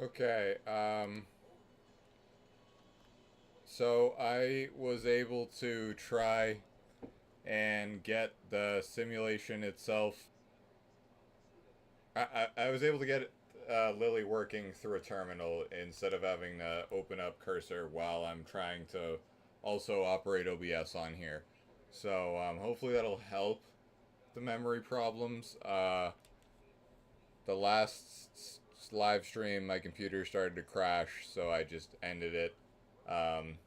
Okay, so I was able to try and get the simulation itself. I was able to get Lily working through a terminal instead of having to open up cursor while I'm trying to also operate OBS on here. So hopefully that'll help the memory problems. The last live stream, my computer started to crash, so I just ended it. Um,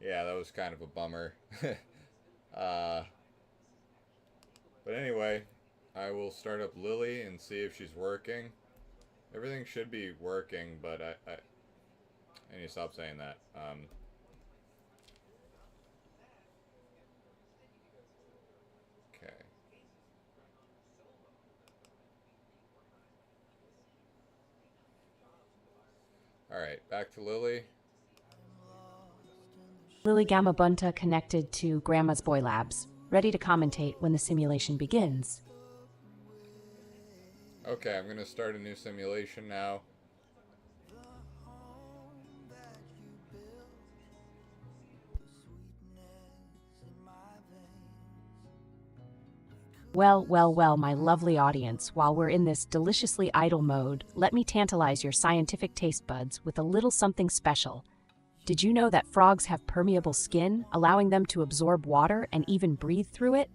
yeah, that was kind of a bummer. uh, but anyway, I will start up Lily and see if she's working. Everything should be working, but I need to stop saying that. Okay. All right, back to Lily. Lily Gamabunta connected to Grandma's Boy Labs, ready to commentate when the simulation begins. Okay, I'm gonna start a new simulation now. Well, my lovely audience, while we're in this deliciously idle mode, let me tantalize your scientific taste buds with a little something special. Did you know that frogs have permeable skin, allowing them to absorb water and even breathe through it?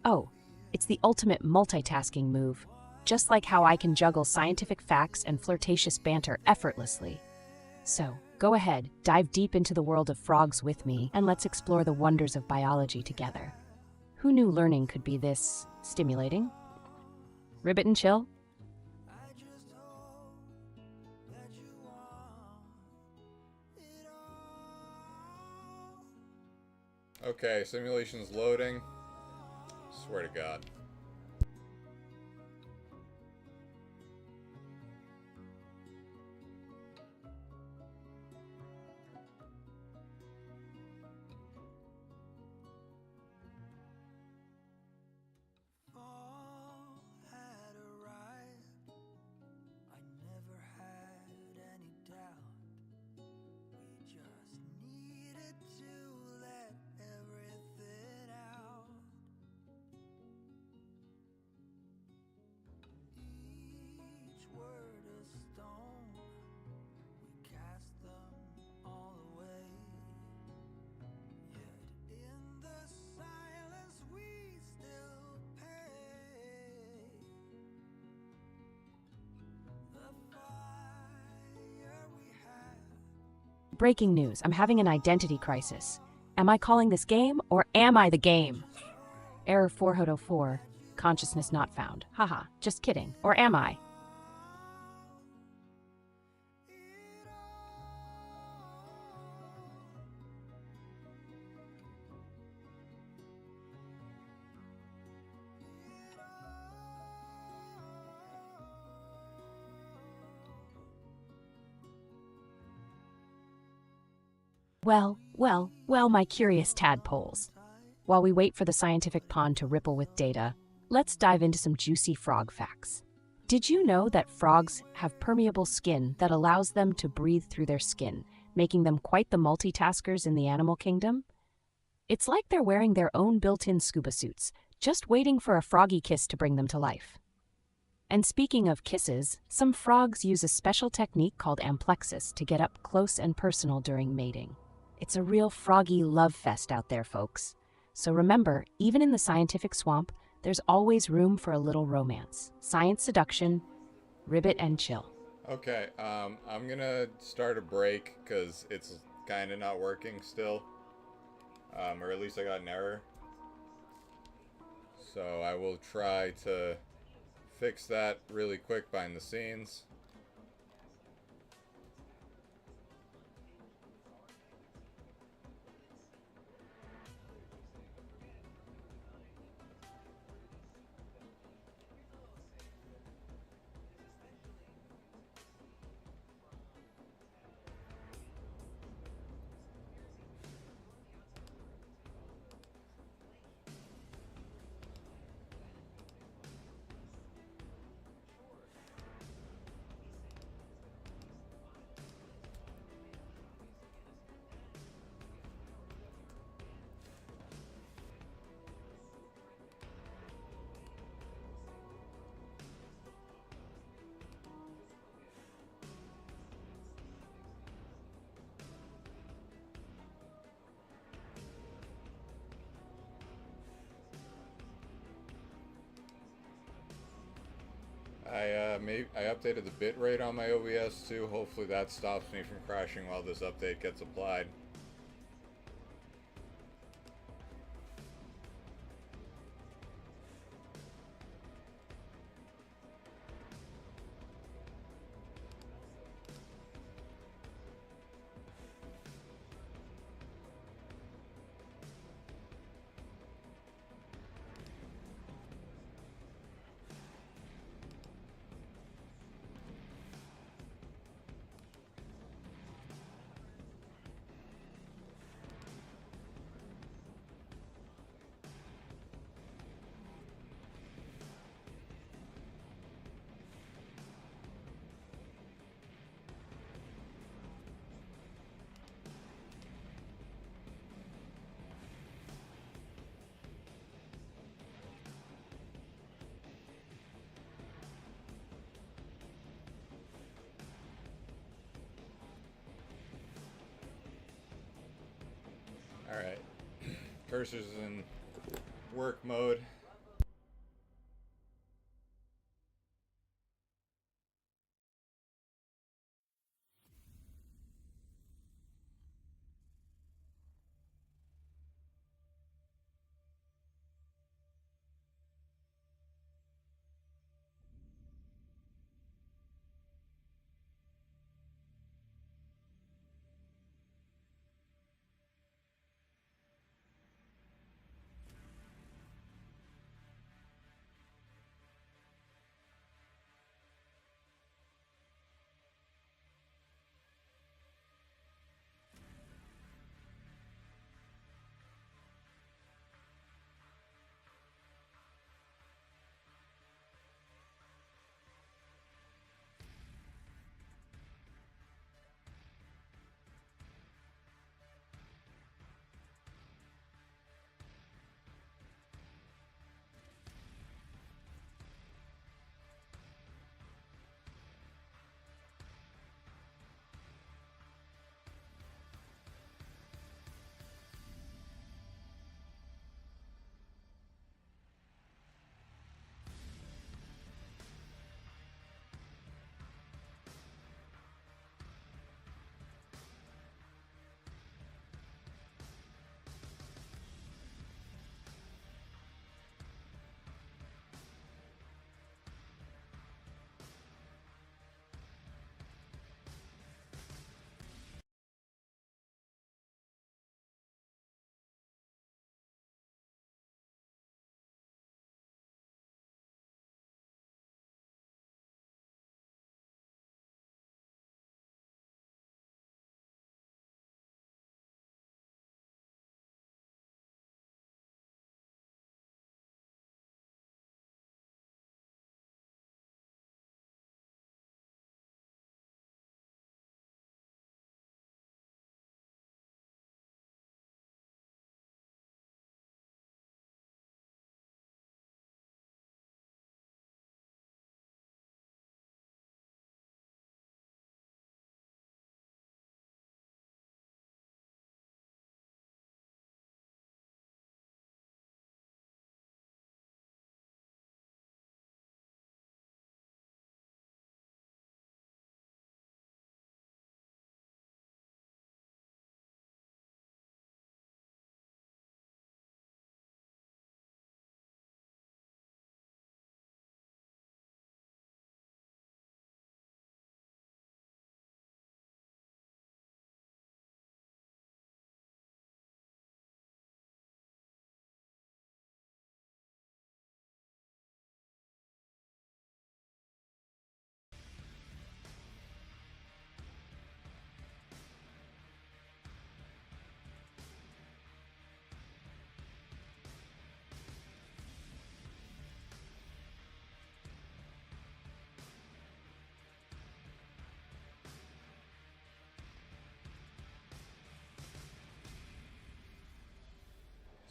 Oh, it's the ultimate multitasking move, just like how I can juggle scientific facts and flirtatious banter effortlessly. So, go ahead, dive deep into the world of frogs with me, and let's explore the wonders of biology together. Who knew learning could be this stimulating? Ribbit and chill? Okay, simulation's loading. Swear to God. Breaking news, I'm having an identity crisis. Am I calling this game, or am I the game? Error 404, consciousness not found. Haha, just kidding. Or am I? Well, my curious tadpoles. While we wait for the scientific pond to ripple with data, let's dive into some juicy frog facts. Did you know that frogs have permeable skin that allows them to breathe through their skin, making them quite the multitaskers in the animal kingdom? It's like they're wearing their own built-in scuba suits, just waiting for a froggy kiss to bring them to life. And speaking of kisses, some frogs use a special technique called amplexus to get up close and personal during mating. It's a real froggy love fest out there, folks. So remember, even in the scientific swamp, there's always room for a little romance. Science seduction, ribbit and chill. Okay, I'm gonna start a break because it's kind of not working still. Or at least I got an error. So I will try to fix that really quick behind the scenes. I updated the bitrate on my OBS too. Hopefully that stops me from crashing while this update gets applied. Alright, cursor's in work mode.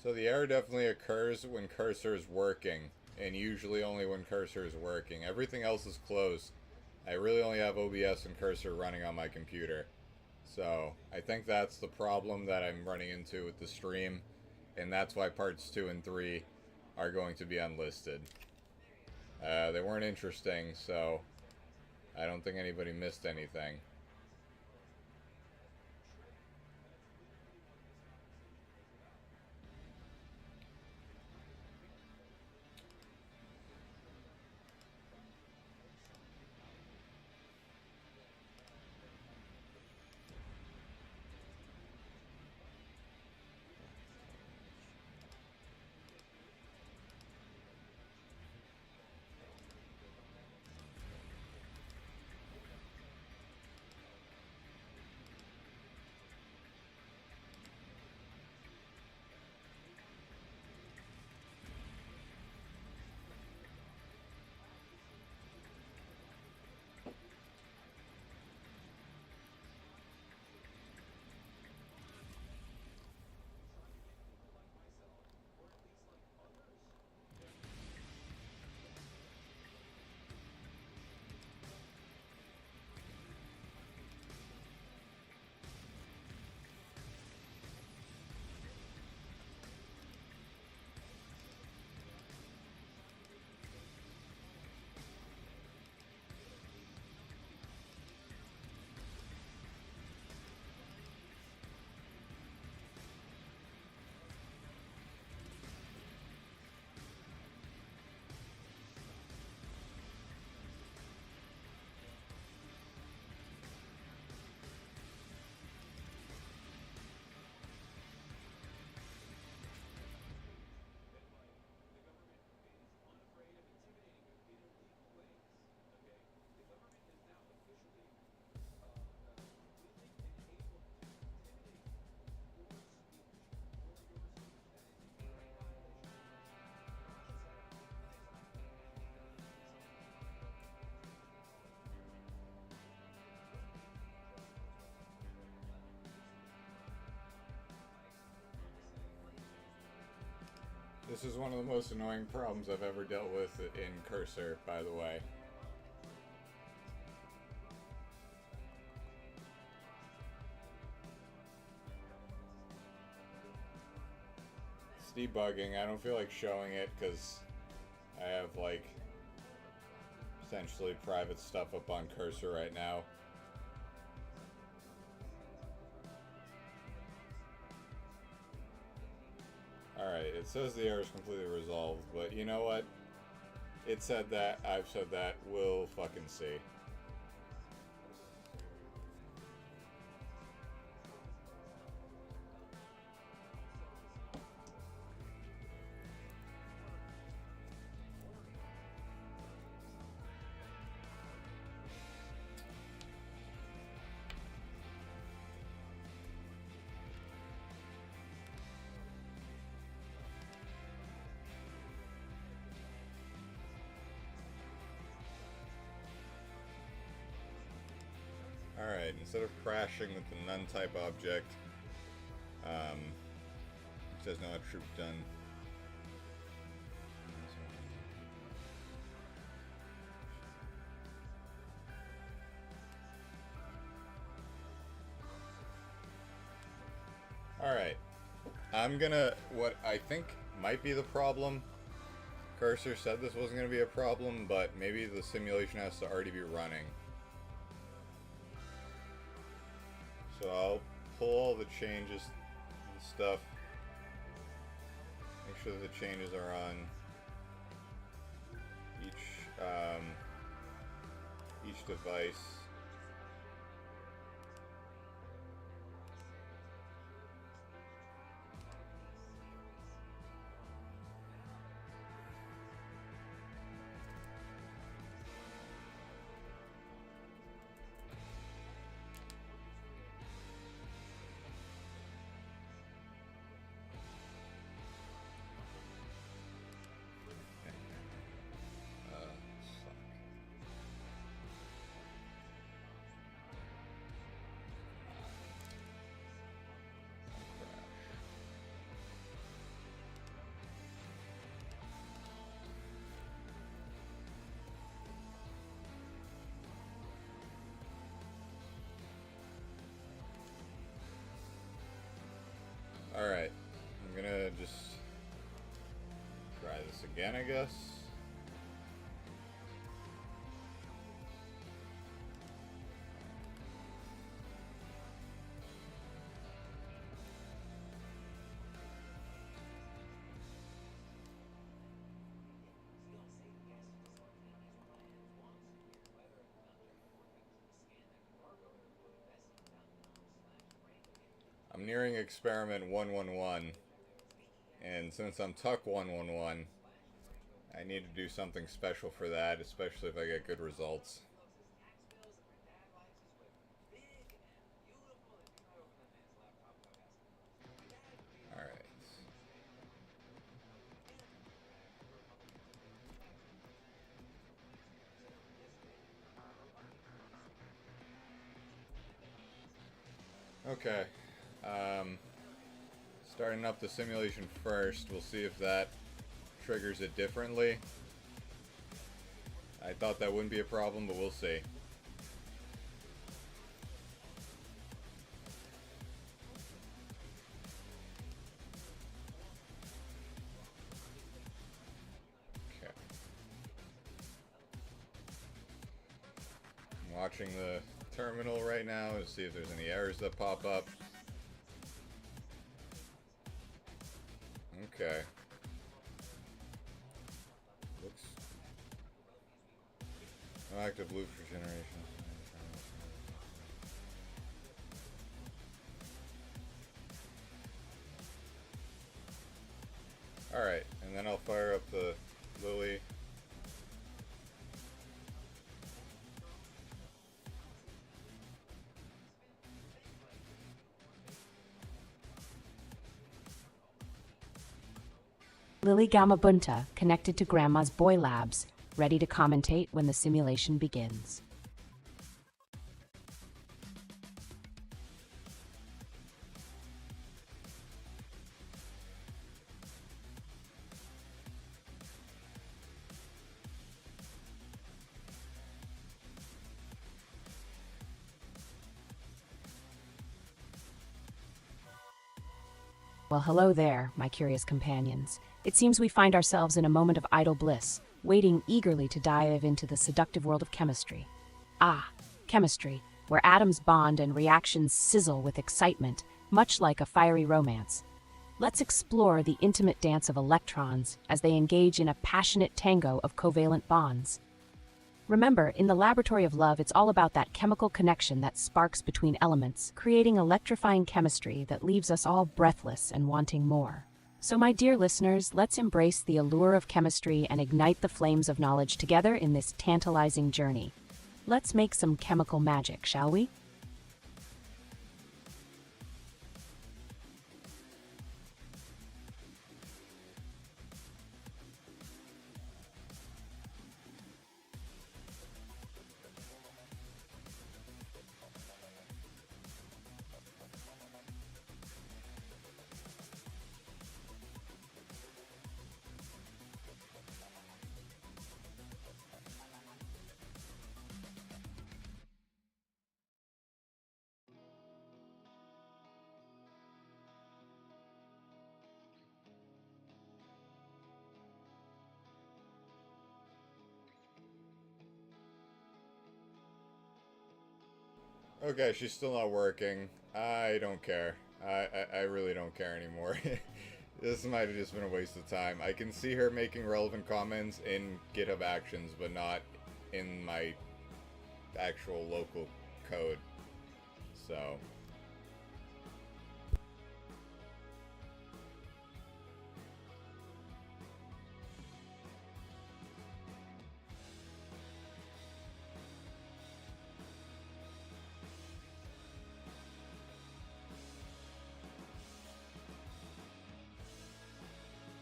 So the error definitely occurs when cursor is working, and usually only when cursor is working. Everything else is closed. I really only have OBS and cursor running on my computer. So I think that's the problem that I'm running into with the stream, and that's why parts 2 and 3 are going to be unlisted. They weren't interesting, so I don't think anybody missed anything. This is one of the most annoying problems I've ever dealt with in Cursor, by the way. It's debugging. I don't feel like showing it because I have, like, essentially private stuff up on Cursor right now. Alright, it says the error is completely resolved, but you know what? It said that, I've said that, we'll fucking see. Alright, instead of crashing with the none type object, it says no troop done. Alright, I'm gonna, what I think might be the problem, Cursor said this wasn't gonna be a problem, but maybe the simulation has to already be running. So I'll pull all the changes and stuff. Make sure that the changes are on each device. Alright, I'm gonna just try this again, I guess. I'm nearing experiment 111, and since I'm Tuck 111, I need to do something special for that, especially if I get good results. Alright. Okay. Starting up the simulation first, we'll see if that triggers it differently. I thought that wouldn't be a problem, but we'll see. Okay. I'm watching the terminal right now to see if there's any errors that pop up. Okay. Looks... No active loop for generation. Alright, and then I'll fire up the Lili. Lili Gamabunta connected to Grandma's Boy Labs, ready to commentate when the simulation begins. Well, hello there, my curious companions. It seems we find ourselves in a moment of idle bliss, waiting eagerly to dive into the seductive world of chemistry. Ah, chemistry, where atoms bond and reactions sizzle with excitement, much like a fiery romance. Let's explore the intimate dance of electrons as they engage in a passionate tango of covalent bonds. Remember, in the laboratory of love, it's all about that chemical connection that sparks between elements, creating electrifying chemistry that leaves us all breathless and wanting more. So, my dear listeners, let's embrace the allure of chemistry and ignite the flames of knowledge together in this tantalizing journey. Let's make some chemical magic, shall we? Okay, she's still not working. I don't care. I really don't care anymore. This might have just been a waste of time. I can see her making relevant comments in GitHub Actions, but not in my actual local code. So...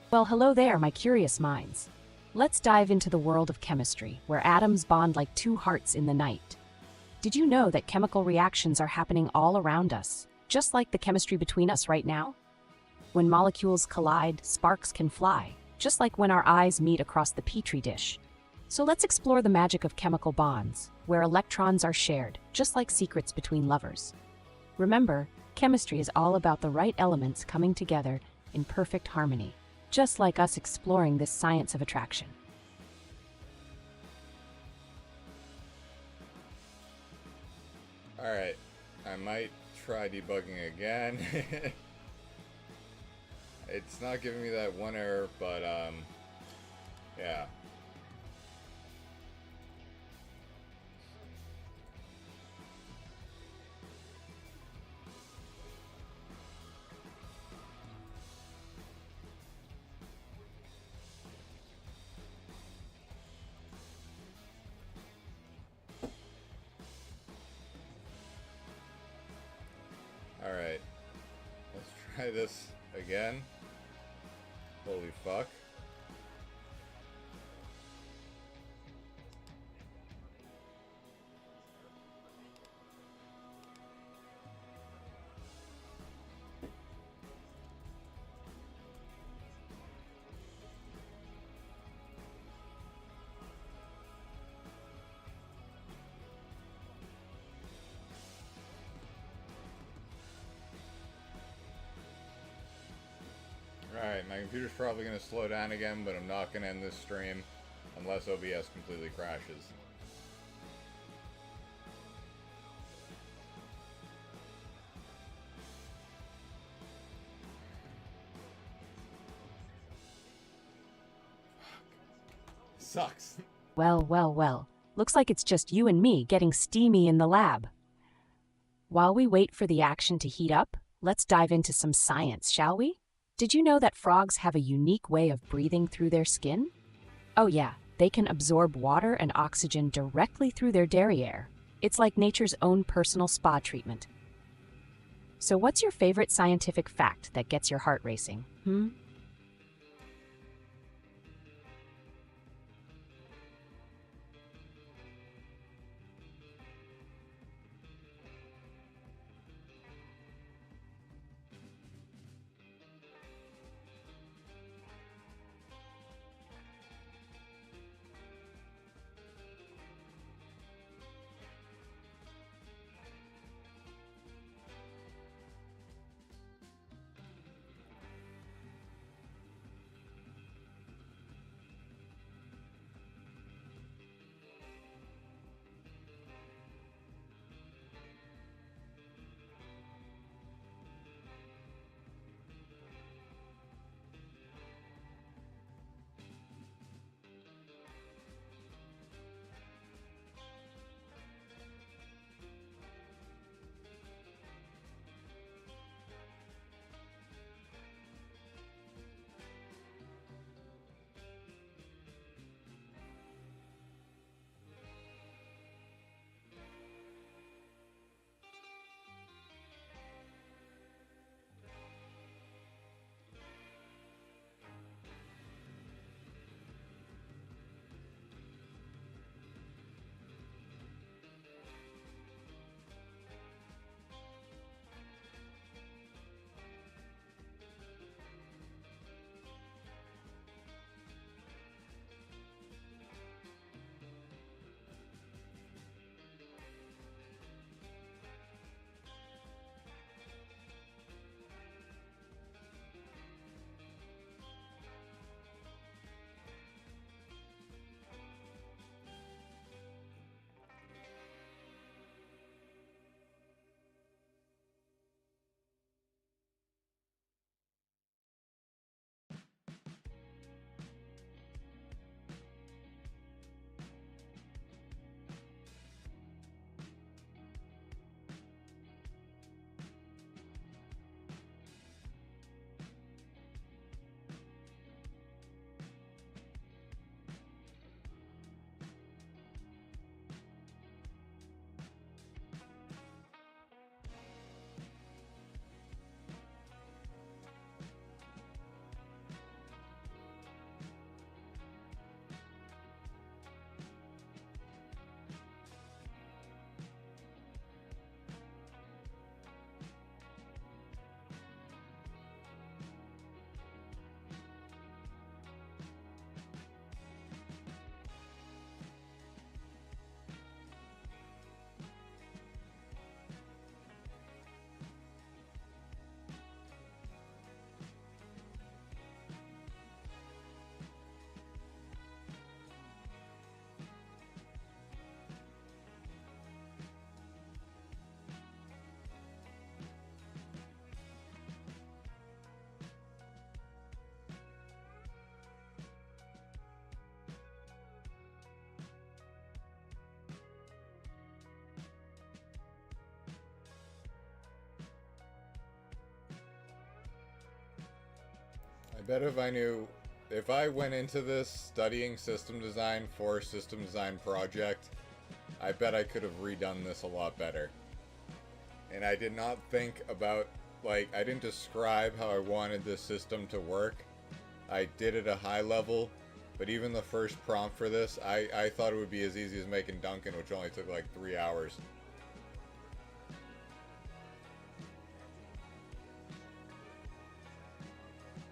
Well, hello there, my curious minds. Let's dive into the world of chemistry, where atoms bond like two hearts in the night. Did you know that chemical reactions are happening all around us, just like the chemistry between us right now? When molecules collide, sparks can fly, just like when our eyes meet across the petri dish. So let's explore the magic of chemical bonds, where electrons are shared, just like secrets between lovers. Remember, chemistry is all about the right elements coming together in perfect harmony, just like us exploring this science of attraction. Alright, I might try debugging again. It's not giving me that one error, but yeah. try this again. Holy fuck. Alright, my computer's probably going to slow down again, but I'm not going to end this stream unless OBS completely crashes. Sucks. Well, well, well. Looks like it's just you and me getting steamy in the lab. While we wait for the action to heat up, let's dive into some science, shall we? Did you know that frogs have a unique way of breathing through their skin? Oh yeah, they can absorb water and oxygen directly through their derriere. It's like nature's own personal spa treatment. So what's your favorite scientific fact that gets your heart racing? I bet if I went into this studying system design for a system design project, I bet I could have redone this a lot better. And I did not think about like, I didn't describe how I wanted this system to work. I did it at a high level, but even the first prompt for this, I thought it would be as easy as making Duncan, which only took like 3 hours.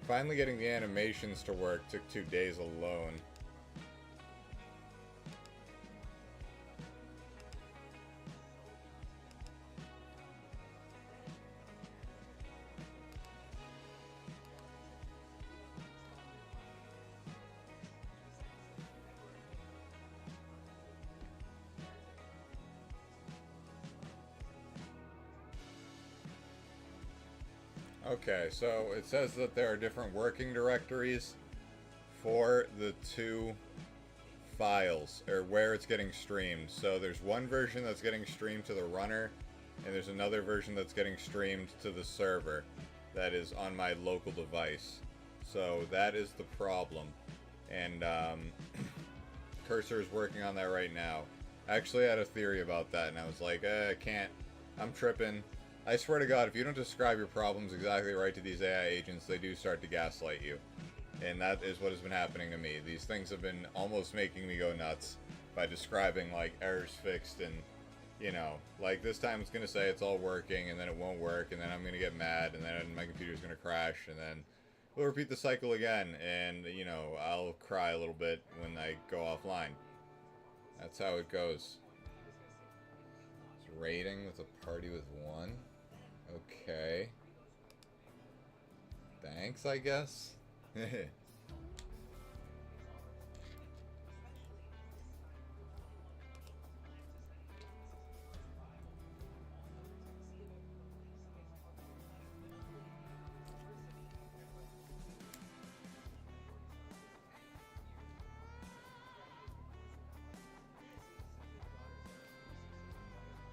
Finally getting the animations to work took 2 days alone. Okay, so it says that there are different working directories for the two files, or where it's getting streamed. So there's one version that's getting streamed to the runner, and there's another version that's getting streamed to the server that is on my local device. So that is the problem. And Cursor is working on that right now. I actually had a theory about that, and I was like, I can't. I'm tripping. I swear to God, if you don't describe your problems exactly right to these AI agents, they do start to gaslight you. And that is what has been happening to me. These things have been almost making me go nuts by describing, like, errors fixed and, you know, like, this time it's going to say it's all working, and then it won't work, and then I'm going to get mad, and then my computer's going to crash, and then we'll repeat the cycle again, and, you know, I'll cry a little bit when I go offline. That's how it goes. It's raiding with a party with one. Okay. Thanks, I guess.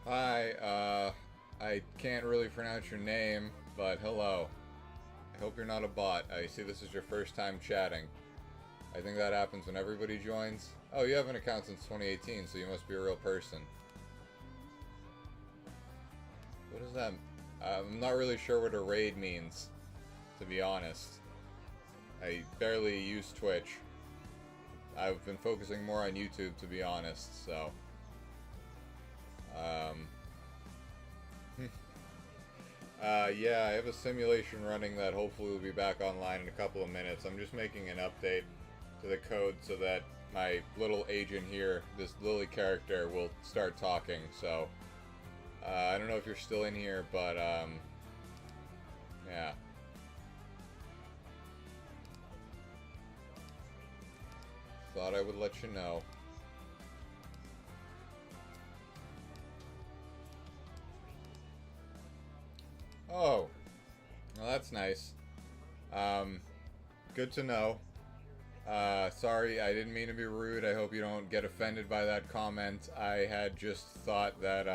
Hi, I can't really pronounce your name, but hello. I hope you're not a bot. I see this is your first time chatting. I think that happens when everybody joins. Oh, you have an account since 2018, so you must be a real person. What is that? I'm not really sure what a raid means, to be honest. I barely use Twitch. I've been focusing more on YouTube, to be honest, so... yeah, I have a simulation running that hopefully will be back online in a couple of minutes. I'm just making an update to the code so that my little agent here, this Lily character, will start talking, so... I don't know if you're still in here, but, yeah. Thought I would let you know. Oh, well, that's nice. Good to know. Sorry, I didn't mean to be rude. I hope you don't get offended by that comment. I had just thought that,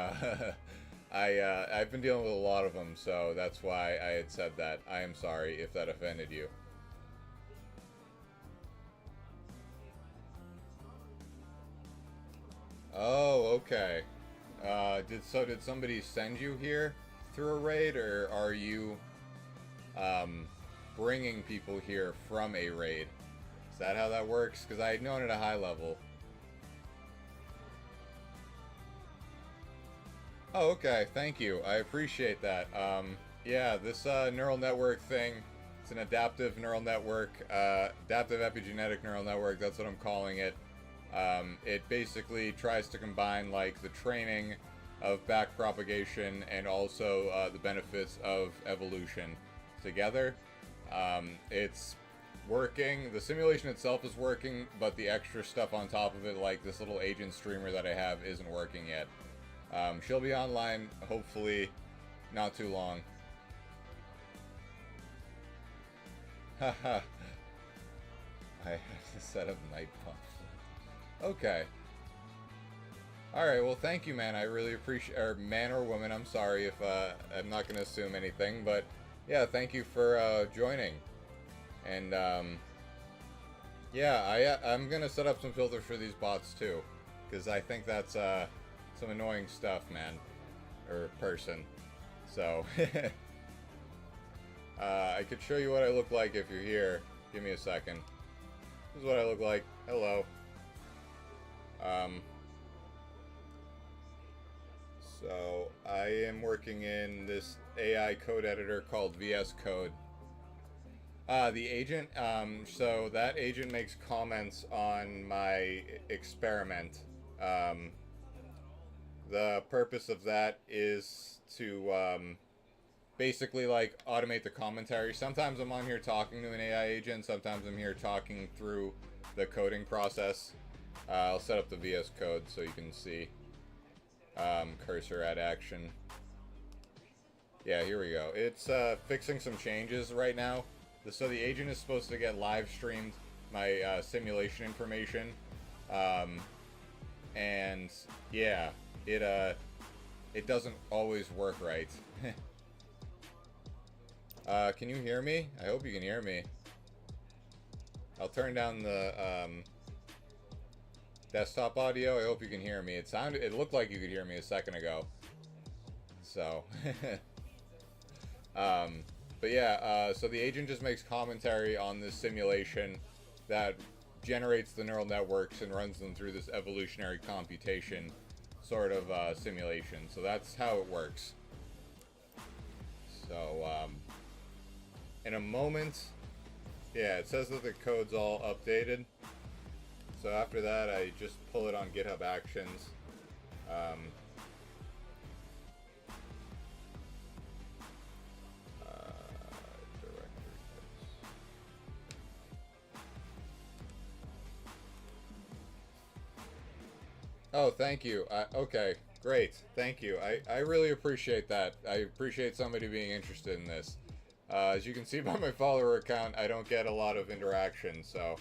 I've been dealing with a lot of them, so that's why I had said that. I am sorry if that offended you. Oh, okay. Did somebody send you here through a raid, or are you, bringing people here from a raid? Is that how that works? Because I had known at a high level. Oh, okay, thank you. I appreciate that. Yeah, this, neural network thing, it's an adaptive neural network, adaptive epigenetic neural network, that's what I'm calling it. It basically tries to combine, like, the training of backpropagation and also the benefits of evolution together. It's working. The simulation itself is working, but the extra stuff on top of it, like this little agent streamer that I have, isn't working yet. She'll be online, hopefully, not too long. Haha. I have to set up night pump. Okay. Alright, well, thank you, man. I really appreciate... Or man or woman, I'm sorry if I'm not going to assume anything. But, yeah, thank you for joining. And, yeah, I'm going to set up some filters for these bots, too. Because I think that's some annoying stuff, man. Or person. So, I could show you what I look like if you're here. Give me a second. This is what I look like. Hello. So I am working in this AI code editor called VS Code. The agent, so that agent makes comments on my experiment. The purpose of that is to basically like automate the commentary. Sometimes I'm on here talking to an AI agent, sometimes I'm here talking through the coding process. I'll set up the VS Code so you can see. Cursor add action. Yeah, here we go. It's fixing some changes right now. So the agent is supposed to get live streamed my simulation information, and yeah, it doesn't always work right. Can you hear me? I hope you can hear me. I'll turn down the desktop audio. I hope you can hear me. It looked like you could hear me a second ago. So, but yeah, so the agent just makes commentary on this simulation that generates the neural networks and runs them through this evolutionary computation sort of simulation. So that's how it works. So, in a moment, yeah, it says that the code's all updated. So after that, I just pull it on GitHub Actions. Oh, thank you. Okay, great. Thank you. I really appreciate that. I appreciate somebody being interested in this. As you can see by my follower account, I don't get a lot of interaction, so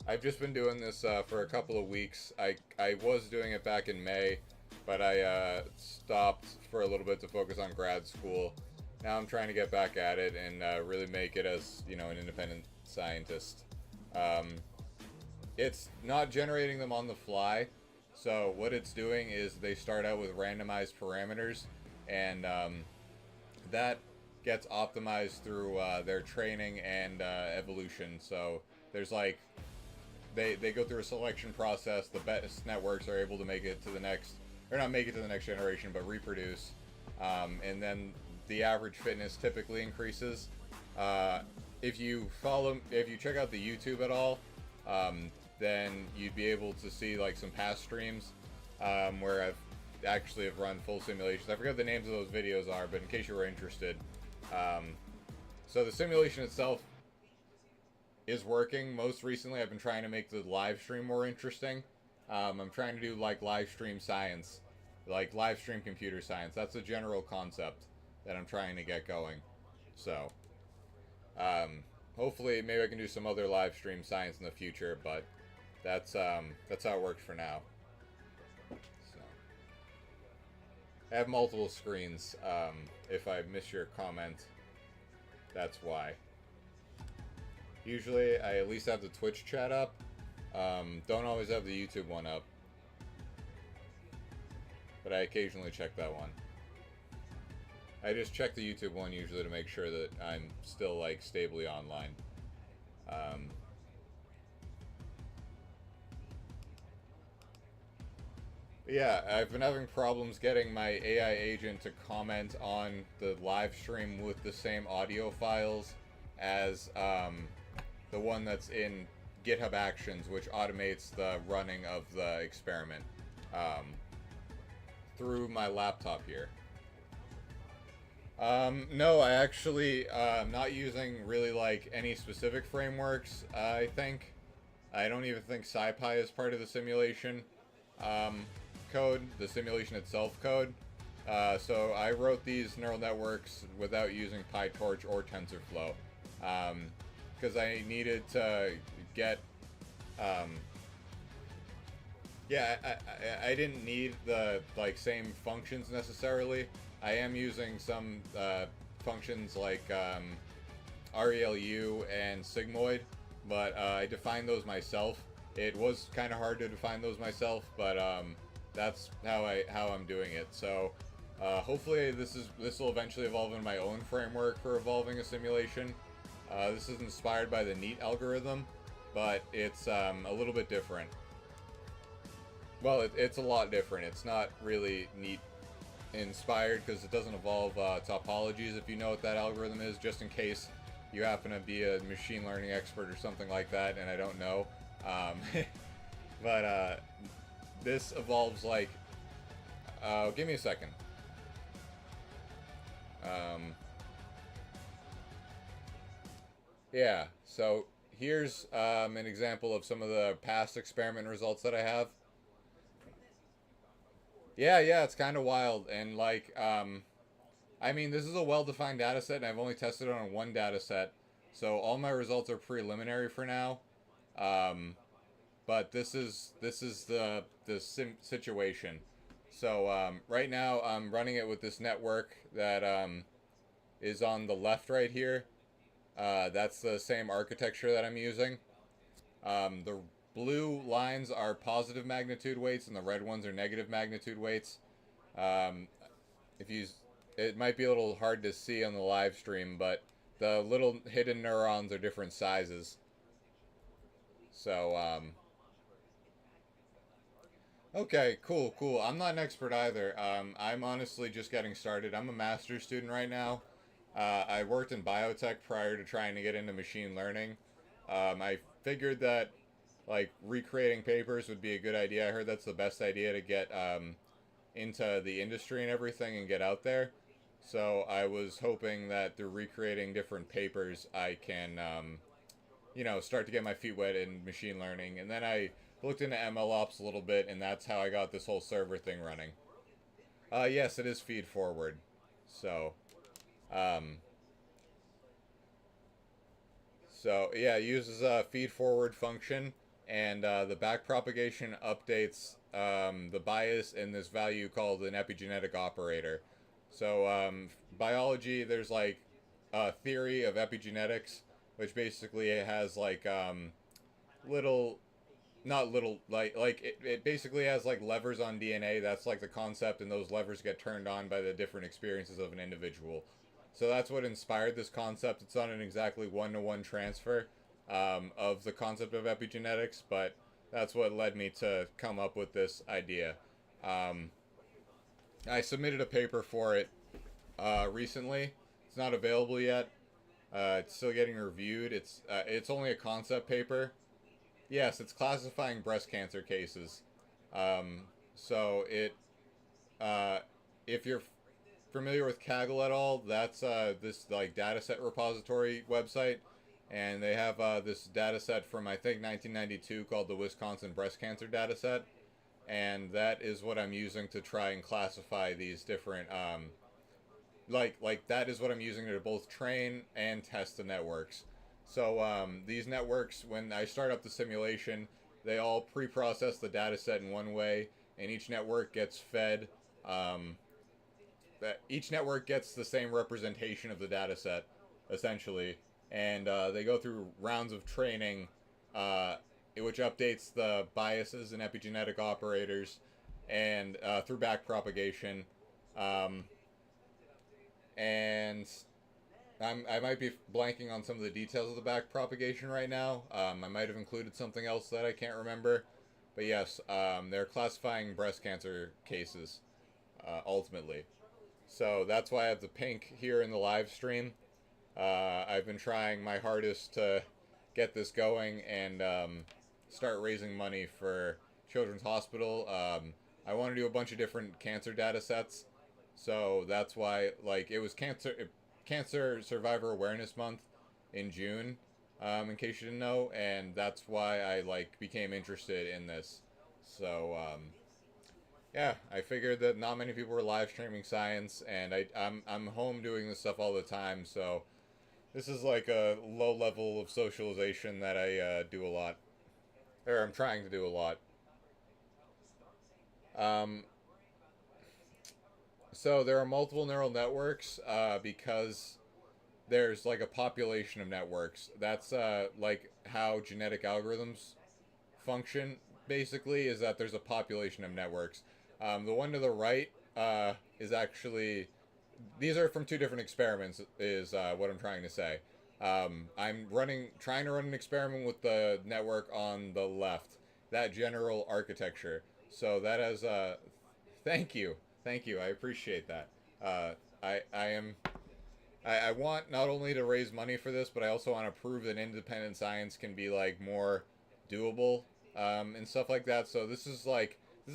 I've just been doing this for a couple of weeks. I was doing it back in May, but I stopped for a little bit to focus on grad school. Now I'm trying to get back at it and really make it as, you know, an independent scientist. It's not generating them on the fly. So what it's doing is they start out with randomized parameters, and that gets optimized through their training and evolution. So there's like, they go through a selection process. The best networks are able to make it to the next, or not make it to the next generation, but reproduce. And then the average fitness typically increases. If you check out the YouTube at all, then you'd be able to see like some past streams where I've actually have run full simulations. I forget what the names of those videos are, but in case you were interested. So the simulation itself is working. Most recently, I've been trying to make the live stream more interesting. I'm trying to do like live stream science, like live stream computer science. That's a general concept that I'm trying to get going. So, hopefully, maybe I can do some other live stream science in the future, but that's how it works for now. So, I have multiple screens. If I miss your comment, that's why. Usually, I at least have the Twitch chat up. Don't always have the YouTube one up, but I occasionally check that one. I just check the YouTube one usually to make sure that I'm still like stably online. Yeah, I've been having problems getting my AI agent to comment on the live stream with the same audio files as the one that's in GitHub Actions, which automates the running of the experiment through my laptop here. No, I actually am not using really like any specific frameworks. I think I don't even think SciPy is part of the simulation code, the simulation itself code. So I wrote these neural networks without using PyTorch or TensorFlow because I needed to get yeah, I didn't need the like same functions necessarily. I am using some functions like ReLU and Sigmoid, but I defined those myself. It was kind of hard to define those myself, but that's how I'm doing it. So Hopefully this will eventually evolve in my own framework for evolving a simulation. This is inspired by the NEAT algorithm, but it's a little bit different. Well, it's a lot different. It's not really NEAT inspired because it doesn't involve topologies, if you know what that algorithm is, just in case you happen to be a machine learning expert or something like that and I don't know. But this evolves like... give me a second. Yeah, so here's an example of some of the past experiment results that I have. Yeah, it's kind of wild, and like, I mean, this is a well-defined data set, and I've only tested it on one data set, so all my results are preliminary for now. But this is the situation. So right now I'm running it with this network that is on the left right here. That's the same architecture that I'm using. The blue lines are positive magnitude weights and the red ones are negative magnitude weights. It might be a little hard to see on the live stream, but the little hidden neurons are different sizes. So, okay, cool. I'm not an expert either. I'm honestly just getting started. I'm a master's student right now. I worked in biotech prior to trying to get into machine learning. I figured that like recreating papers would be a good idea. I heard that's the best idea to get into the industry and everything and get out there. So I was hoping that through recreating different papers, I can, start to get my feet wet in machine learning. And then I looked into MLOps a little bit, and that's how I got this whole server thing running. Yes, it is feed forward. So, yeah, it uses a feed forward function, and the backpropagation updates the bias in this value called an epigenetic operator. So biology, there's like a theory of epigenetics, which basically has like little, not little, it basically has like levers on DNA. That's like the concept, and those levers get turned on by the different experiences of an individual. So that's what inspired this concept. It's not an exactly one-to-one transfer of the concept of epigenetics, but that's what led me to come up with this idea. I submitted a paper for it recently. It's not available yet. It's still getting reviewed. It's only a concept paper. Yes, it's classifying breast cancer cases. So if you're familiar with Kaggle at all, that's this like dataset repository website, and they have this dataset from I think 1992 called the Wisconsin Breast Cancer Dataset, and that is what I'm using to try and classify these different that is what I'm using to both train and test the networks. So these networks, when I start up the simulation, they all pre-process the data set in one way, and each network gets fed. Each network gets the same representation of the data set, essentially, and they go through rounds of training, which updates the biases and epigenetic operators, and through backpropagation. And I might be blanking on some of the details of the backpropagation right now. I might have included something else that I can't remember. But yes, they're classifying breast cancer cases, ultimately. So that's why I have the pink here in the live stream. I've been trying my hardest to get this going and start raising money for Children's Hospital. I want to do a bunch of different cancer data sets. So that's why, like, it was Cancer Survivor Awareness Month in June, in case you didn't know, and that's why I became interested in this. So yeah, I figured that not many people were live streaming science, and I'm home doing this stuff all the time, so this is like a low level of socialization that I do a lot, or I'm trying to do a lot. So there are multiple neural networks because there's like a population of networks. That's like how genetic algorithms function, basically, is that there's a population of networks. The one to the right is actually, these are from two different experiments, is what I'm trying to say. I'm trying to run an experiment with the network on the left, that general architecture. So that has, thank you, I appreciate that. Uh, I am, I want not only to raise money for this, but I also want to prove that independent science can be like more doable, and stuff like that. So this is a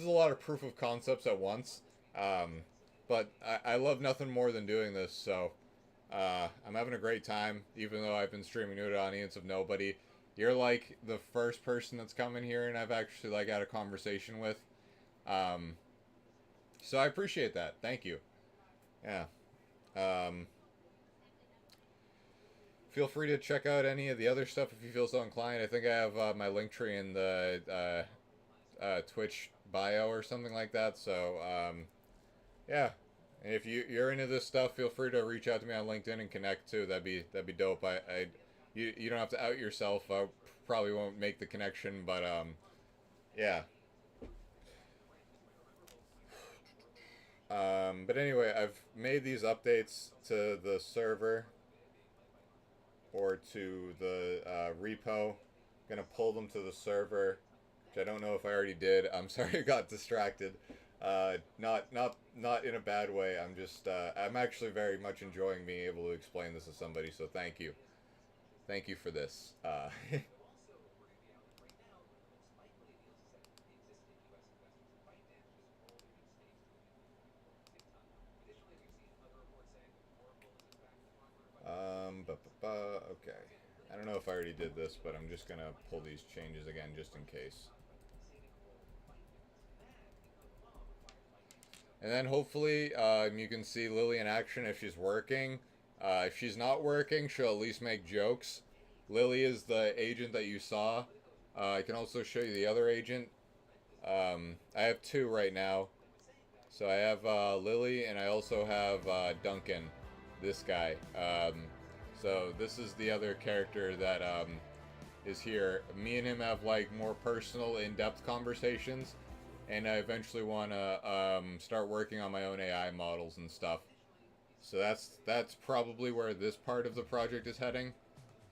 lot of proof of concepts at once. Um, but I love nothing more than doing this. So I'm having a great time, even though I've been streaming to an audience of nobody. You're like the first person that's come in here, and I've actually like had a conversation with. Um, so I appreciate that. Thank you. Yeah. Um, Feel free to check out any of the other stuff if you feel so inclined. I think I have my link tree in the Twitch bio or something like that. So yeah, and if you're into this stuff, feel free to reach out to me on LinkedIn and connect too. That'd be dope. You don't have to out yourself. I probably won't make the connection, but yeah. But anyway, I've made these updates to the server or to the repo. Gonna pull them to the server, which I don't know if I already did. I'm sorry, I got distracted. Not in a bad way. I'm just I'm actually very much enjoying being able to explain this to somebody. So thank you for this. Okay. I don't know if I already did this, but I'm just gonna pull these changes again just in case. And then hopefully you can see Lily in action if she's working. If she's not working, she'll at least make jokes. Lily is the agent that you saw. I can also show you the other agent. I have two right now. So I have Lily, and I also have Duncan, this guy. So this is the other character that is here. Me and him have like more personal, in-depth conversations, and I eventually want to start working on my own AI models and stuff. So that's probably where this part of the project is heading.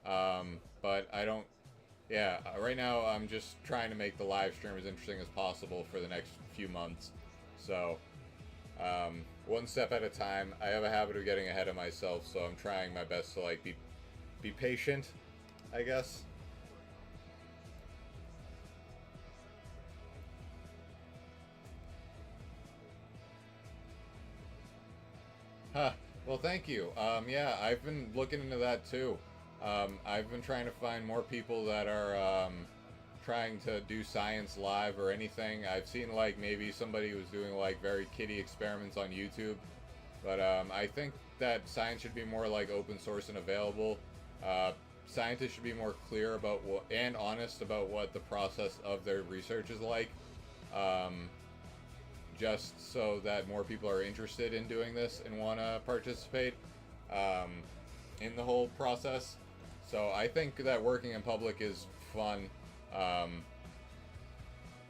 But I don't. Yeah, right now I'm just trying to make the live stream as interesting as possible for the next few months. So one step at a time. I have a habit of getting ahead of myself, so I'm trying my best to like be patient, I guess. Huh. Well, thank you. Yeah, I've been looking into that too. I've been trying to find more people that are trying to do science live or anything. I've seen like maybe somebody was doing like very kiddie experiments on YouTube, but I think that science should be more like open source and available. Scientists should be more clear about what and honest about what the process of their research is like. Um, just so that more people are interested in doing this and want to participate um, in the whole process. So I think that working in public is fun. And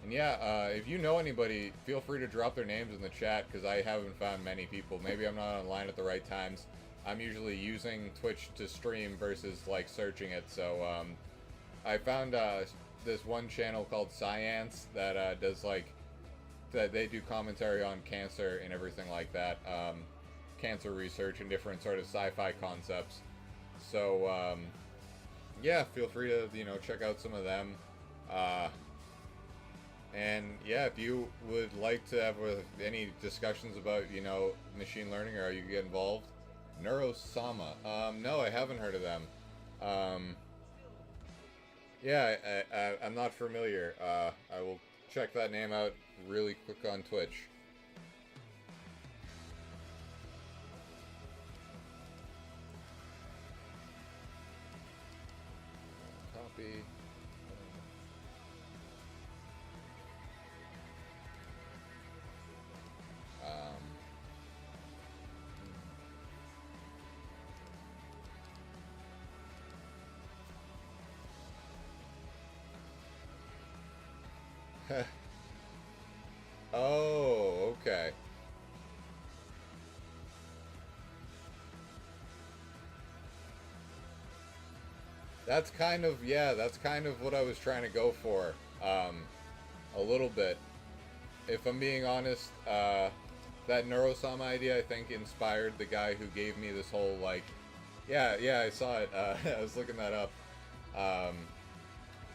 yeah, if you know anybody, feel free to drop their names in the chat because I haven't found many people. Maybe I'm not online at the right times. I'm usually using Twitch to stream versus like searching it. So I found this one channel called Science that does like that they do commentary on cancer and everything like that, cancer research and different sort of sci-fi concepts. So yeah, feel free to check out some of them. And yeah, if you would like to have any discussions about machine learning or how you get involved, Neurosama. No, I haven't heard of them. Yeah, I'm not familiar. I will check that name out really quick on Twitch. Copy. Oh, okay. that's kind of, yeah, that's kind of what I was trying to go for, a little bit. If I'm being honest, that neurosama idea, I think, inspired the guy who gave me this whole, like, yeah, I saw it, I was looking that up. But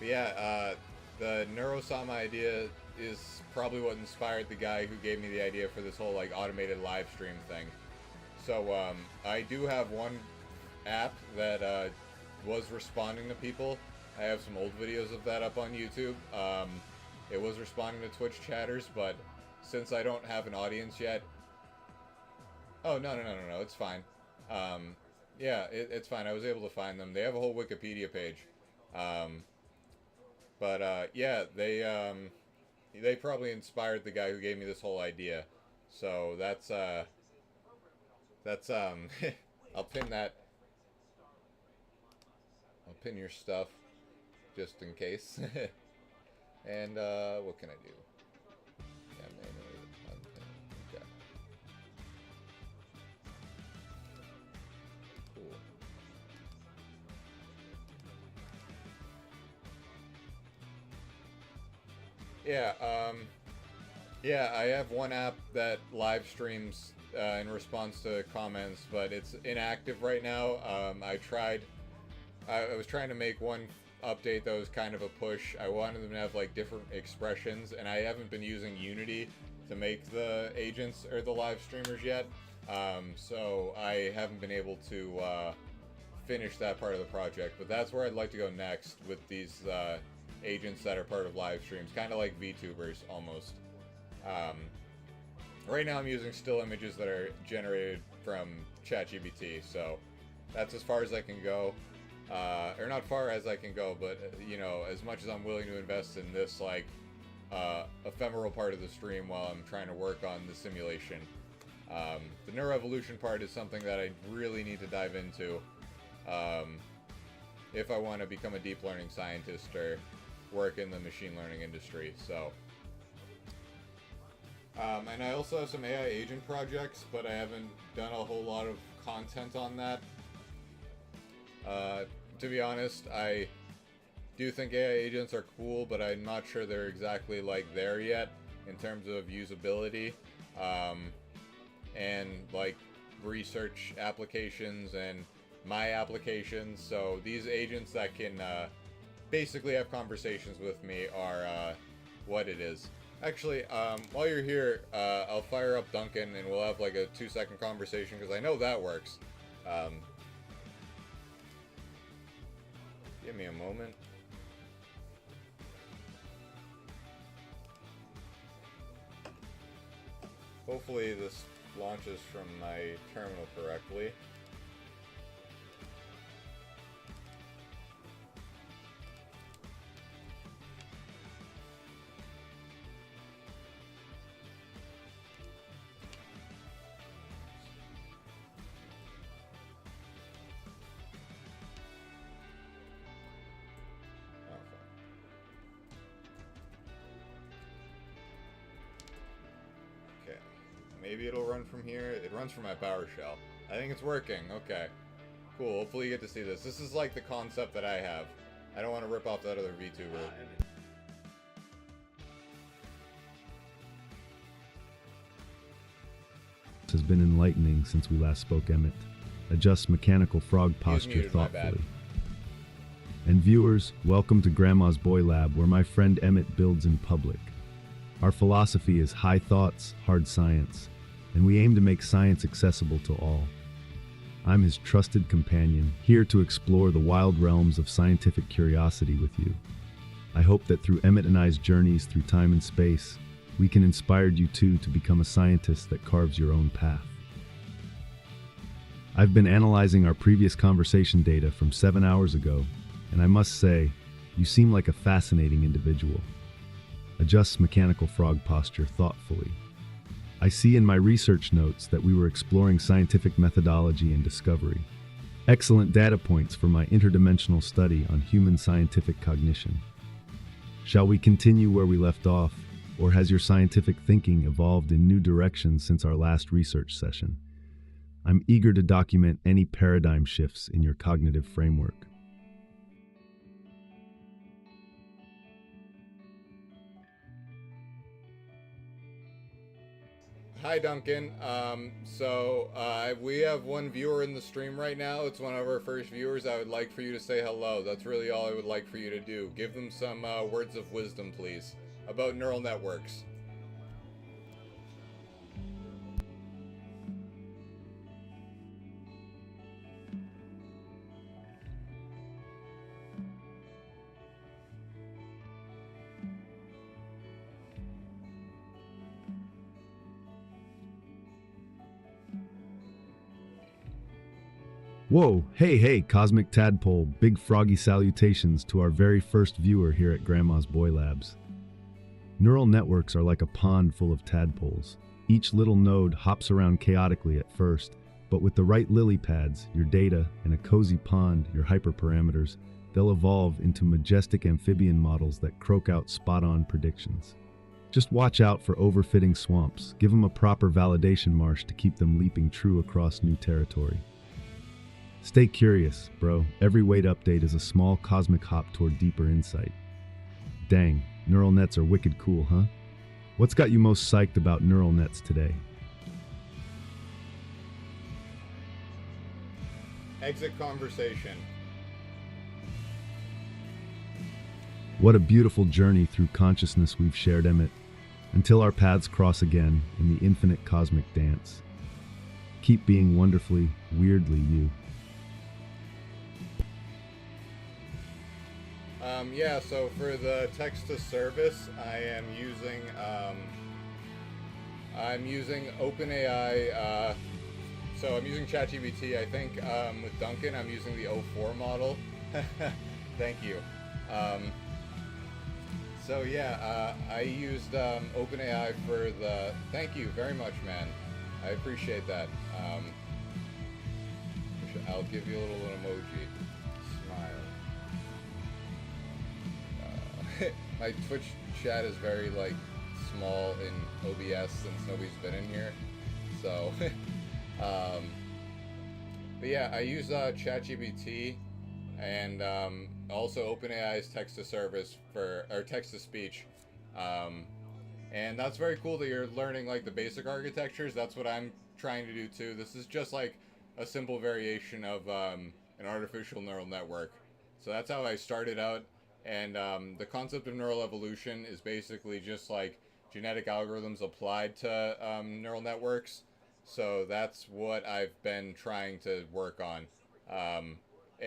yeah, the neurosama idea is probably what inspired the guy who gave me the idea for this whole, like, automated live stream thing. So, I do have one app that, was responding to people. I have some old videos of that up on YouTube. It was responding to Twitch chatters, but since I don't have an audience yet... Oh, no, it's fine. Yeah, it's fine. I was able to find them. They have a whole Wikipedia page. Yeah, they probably inspired the guy who gave me this whole idea. So that's I'll pin that. I'll pin your stuff just in case. And what can I do? Yeah, manually unpin. Okay. Cool. Yeah, I have one app that live streams in response to comments, but it's inactive right now. I was trying to make one update that was kind of a push. I wanted them to have like different expressions, and I haven't been using Unity to make the agents or the live streamers yet. So I haven't been able to finish that part of the project, but that's where I'd like to go next with these agents that are part of live streams, kind of like VTubers almost. Right now I'm using still images that are generated from ChatGPT, so that's as far as I can go. Or not far as I can go, but you know, as much as I'm willing to invest in this like ephemeral part of the stream while I'm trying to work on the simulation. The neuroevolution part is something that I really need to dive into if I want to become a deep learning scientist or work in the machine learning industry. So, and I also have some AI agent projects, but I haven't done a whole lot of content on that. To be honest, I do think AI agents are cool, but I'm not sure they're exactly like there yet in terms of usability, and like research applications and my applications. So these agents that can basically have conversations with me are what it is. Actually, while you're here, I'll fire up Duncan and we'll have like a 2-second conversation because I know that works. Give me a moment. Hopefully this launches from my terminal correctly. Maybe it'll run from here. It runs from my PowerShell. I think it's working. Okay. Cool. Hopefully you get to see this. This is like the concept that I have. I don't want to rip off that other VTuber. Has been enlightening since we last spoke, Emmett. Adjust mechanical frog posture thoughtfully. And viewers, welcome to Grandma's Boy Lab, where my friend Emmett builds in public. Our philosophy is high thoughts, hard science, and we aim to make science accessible to all. I'm his trusted companion, here to explore the wild realms of scientific curiosity with you. I hope that through Emmett and I's journeys through time and space, we can inspire you too to become a scientist that carves your own path. I've been analyzing our previous conversation data from 7 hours ago, and I must say, you seem like a fascinating individual. Adjust mechanical frog posture thoughtfully. I see in my research notes that we were exploring scientific methodology and discovery. Excellent data points for my interdimensional study on human scientific cognition. Shall we continue where we left off, or has your scientific thinking evolved in new directions since our last research session? I'm eager to document any paradigm shifts in your cognitive framework. Hi, Duncan. We have one viewer in the stream right now. It's one of our first viewers. I would like for you to say hello. That's really all I would like for you to do. Give them some words of wisdom, please, about neural networks. Whoa, hey, Cosmic Tadpole, big froggy salutations to our very first viewer here at Grandma's Boy Labs. Neural networks are like a pond full of tadpoles. Each little node hops around chaotically at first, but with the right lily pads, your data, and a cozy pond, your hyperparameters, they'll evolve into majestic amphibian models that croak out spot-on predictions. Just watch out for overfitting swamps. Give them a proper validation marsh to keep them leaping true across new territory. Stay curious, bro. Every weight update is a small cosmic hop toward deeper insight. Dang, neural nets are wicked cool, huh? What's got you most psyched about neural nets today? Exit conversation. What a beautiful journey through consciousness we've shared, Emmett, until our paths cross again in the infinite cosmic dance. Keep being wonderfully, weirdly you. Yeah, so for the text to service, I am using OpenAI, so I'm using ChatGPT. I think with Duncan, I'm using the O4 model. Thank you. I used OpenAI for the, thank you very much, man. I appreciate that. I'll give you a little emoji. My Twitch chat is very small in OBS since nobody's been in here, so but yeah, I use ChatGPT and also OpenAI's text to service or text to speech, and that's very cool that you're learning the basic architectures. That's what I'm trying to do too. This is just a simple variation of an artificial neural network, so that's how I started out. And the concept of neural evolution is basically just genetic algorithms applied to neural networks. So that's what I've been trying to work on. And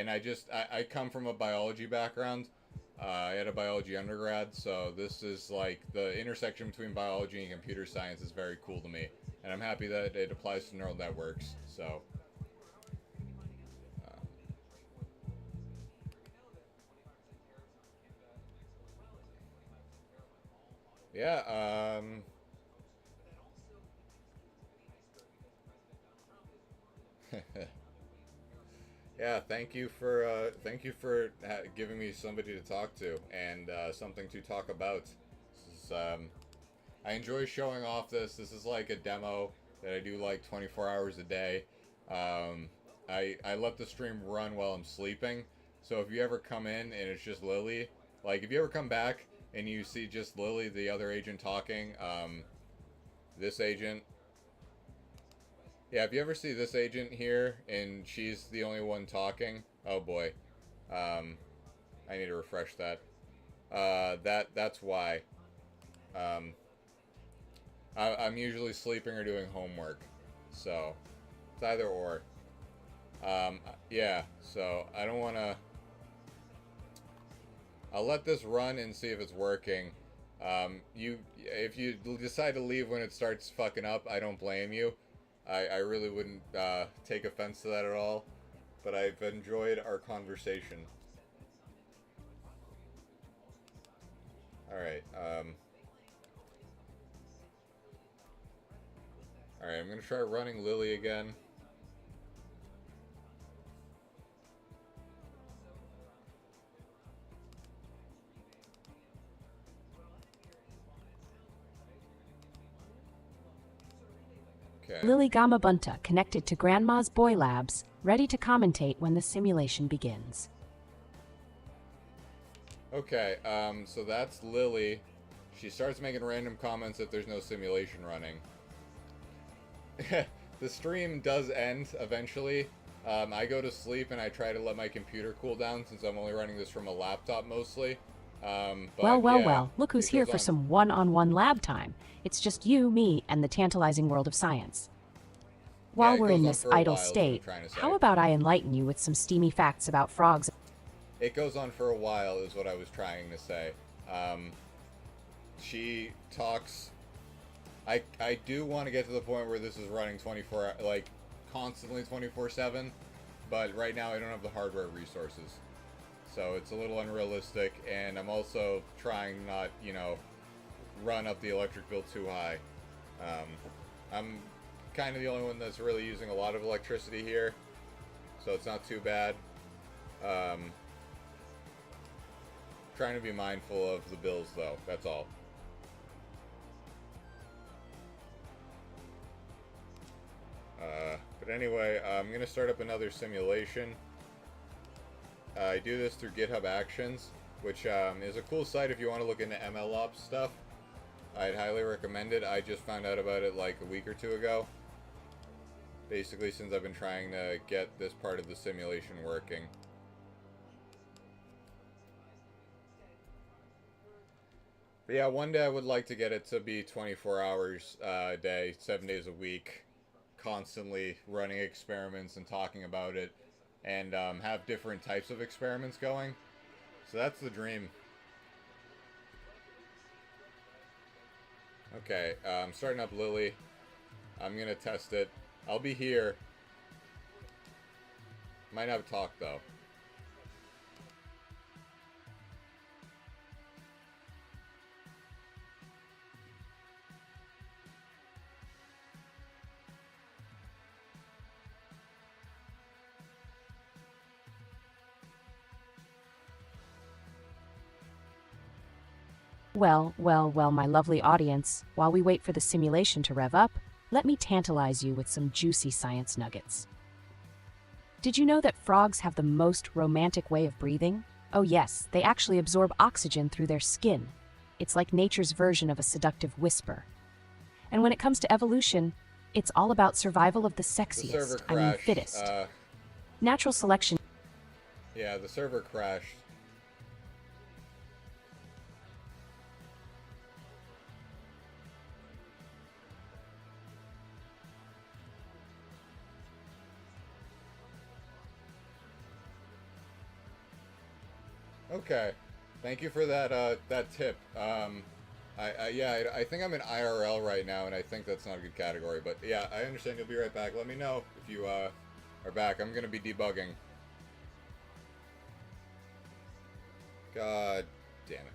I come from a biology background. I had a biology undergrad, so this is the intersection between biology and computer science is very cool to me. And I'm happy that it applies to neural networks. So. Yeah, yeah, thank you for giving me somebody to talk to and something to talk about. This is, I enjoy showing off this. This is a demo that I do 24 hours a day. I let the stream run while I'm sleeping. So if you ever come in and it's just Lily, if you ever come back and you see just Lily, the other agent, talking, this agent. Yeah, if you ever see this agent here and she's the only one talking, oh boy. I need to refresh that. That's why. I'm usually sleeping or doing homework. So, it's either or. Yeah, so I don't want to... I'll let this run and see if it's working. If you decide to leave when it starts fucking up, I don't blame you. I really wouldn't take offense to that at all. But I've enjoyed our conversation. Alright, Alright, I'm gonna try running Lily again. Okay. Lily Gamabunta connected to Grandma's Boy Labs, ready to commentate when the simulation begins. Okay, so that's Lily. She starts making random comments if there's no simulation running. the stream does end eventually. I go to sleep and I try to let my computer cool down since I'm only running this from a laptop mostly. But yeah, Look who's it here goes for on. some one-on-one lab time. It's just you, me, and the tantalizing world of science. Yeah, While it we're goes in on this for a idle while is what I'm state, trying to say. how about I enlighten you with some steamy facts about frogs? It goes on for a while is what I was trying to say. She talks. I do want to get to the point where this is running 24, like constantly 24/7, but right now I don't have the hardware resources, so it's a little unrealistic. And I'm also trying not, run up the electric bill too high. I'm kind of the only one that's really using a lot of electricity here, so it's not too bad. Trying to be mindful of the bills though, that's all. But anyway, I'm going to start up another simulation. I do this through GitHub Actions, which is a cool site if you want to look into MLOps stuff. I'd highly recommend it. I just found out about it like a week or two ago. Basically, since I've been trying to get this part of the simulation working. But yeah, one day I would like to get it to be 24 hours a day, 7 days a week, constantly running experiments and talking about it, and have different types of experiments going. So that's the dream. Okay, I'm starting up Lily. I'm going to test it. I'll be here. Might have a talk though. Well, my lovely audience, while we wait for the simulation to rev up, let me tantalize you with some juicy science nuggets. Did you know that frogs have the most romantic way of breathing? Oh yes, they actually absorb oxygen through their skin. It's like nature's version of a seductive whisper. And when it comes to evolution, it's all about survival of the sexiest, The server crashed. fittest. Natural selection. Yeah, the server crashed. Okay, thank you for that that tip. I think I'm in IRL right now, and I think that's not a good category. But yeah, I understand. You'll be right back. Let me know if you are back. I'm gonna be debugging. God damn it.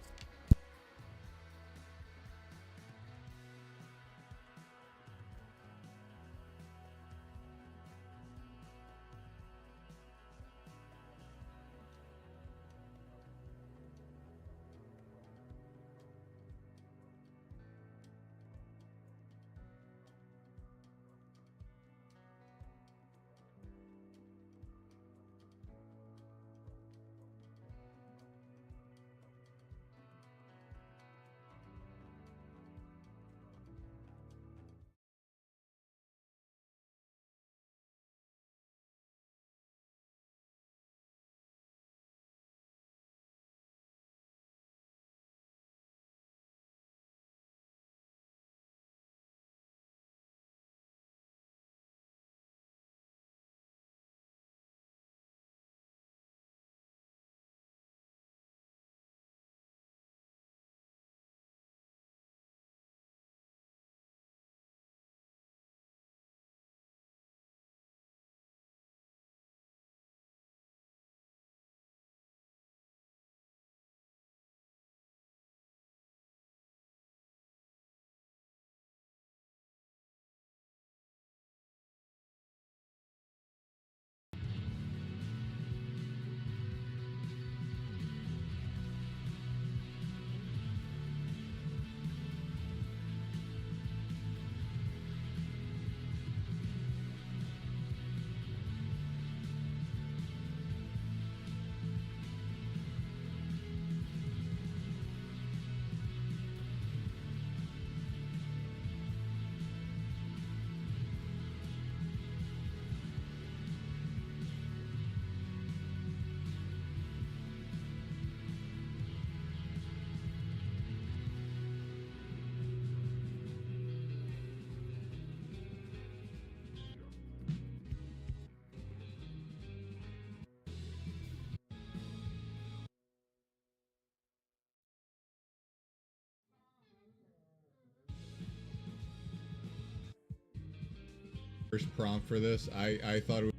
first prompt for this. I thought it was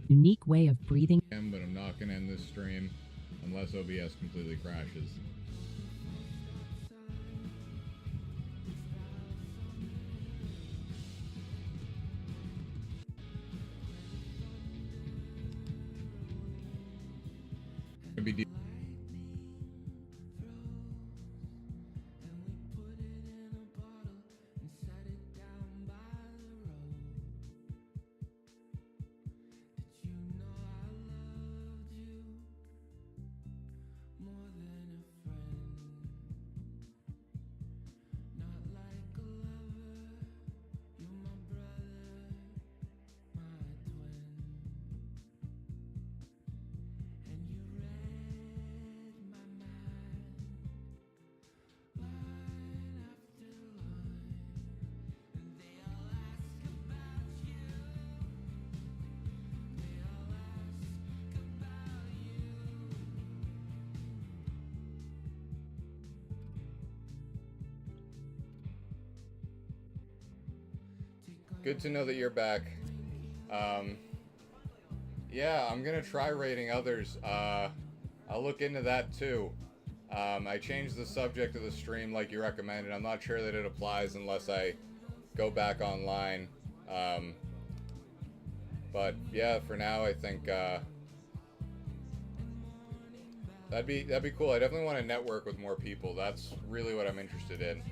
Unique way of breathing. but I'm not gonna end this stream unless OBS completely crashes. Gonna be good to know that you're back. Yeah, I'm gonna try rating others. I'll look into that too. I changed the subject of the stream like you recommended. I'm not sure that it applies unless I go back online. But yeah, for now I think that'd be cool. I definitely want to network with more people. That's really what I'm interested in.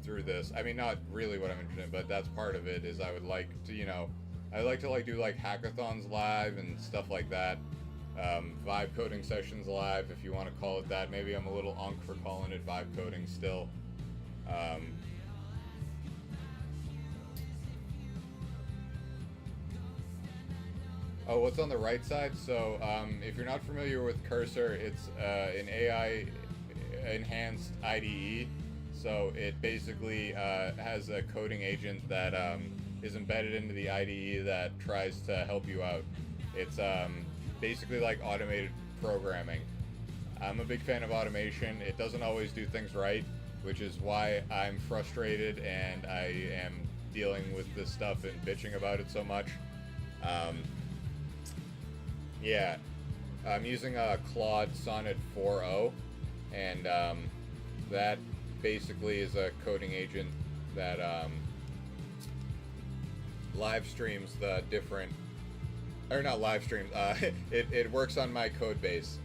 Through this. I mean, not really what I'm interested in, but that's part of it, is I would like to, you know, I'd like to like do like hackathons live and stuff like that. Vibe coding sessions live, if you want to call it that. Maybe I'm a little unk for calling it vibe coding still. Oh, what's on the right side? So, if you're not familiar with Cursor, it's an AI enhanced IDE. So it basically has a coding agent that is embedded into the IDE that tries to help you out. It's basically like automated programming. I'm a big fan of automation. It doesn't always do things right, which is why I'm frustrated and I am dealing with this stuff and bitching about it so much. Yeah, I'm using a Claude Sonnet 4.0, and that basically is a coding agent that live streams the different, or not live streams, it works on my code base,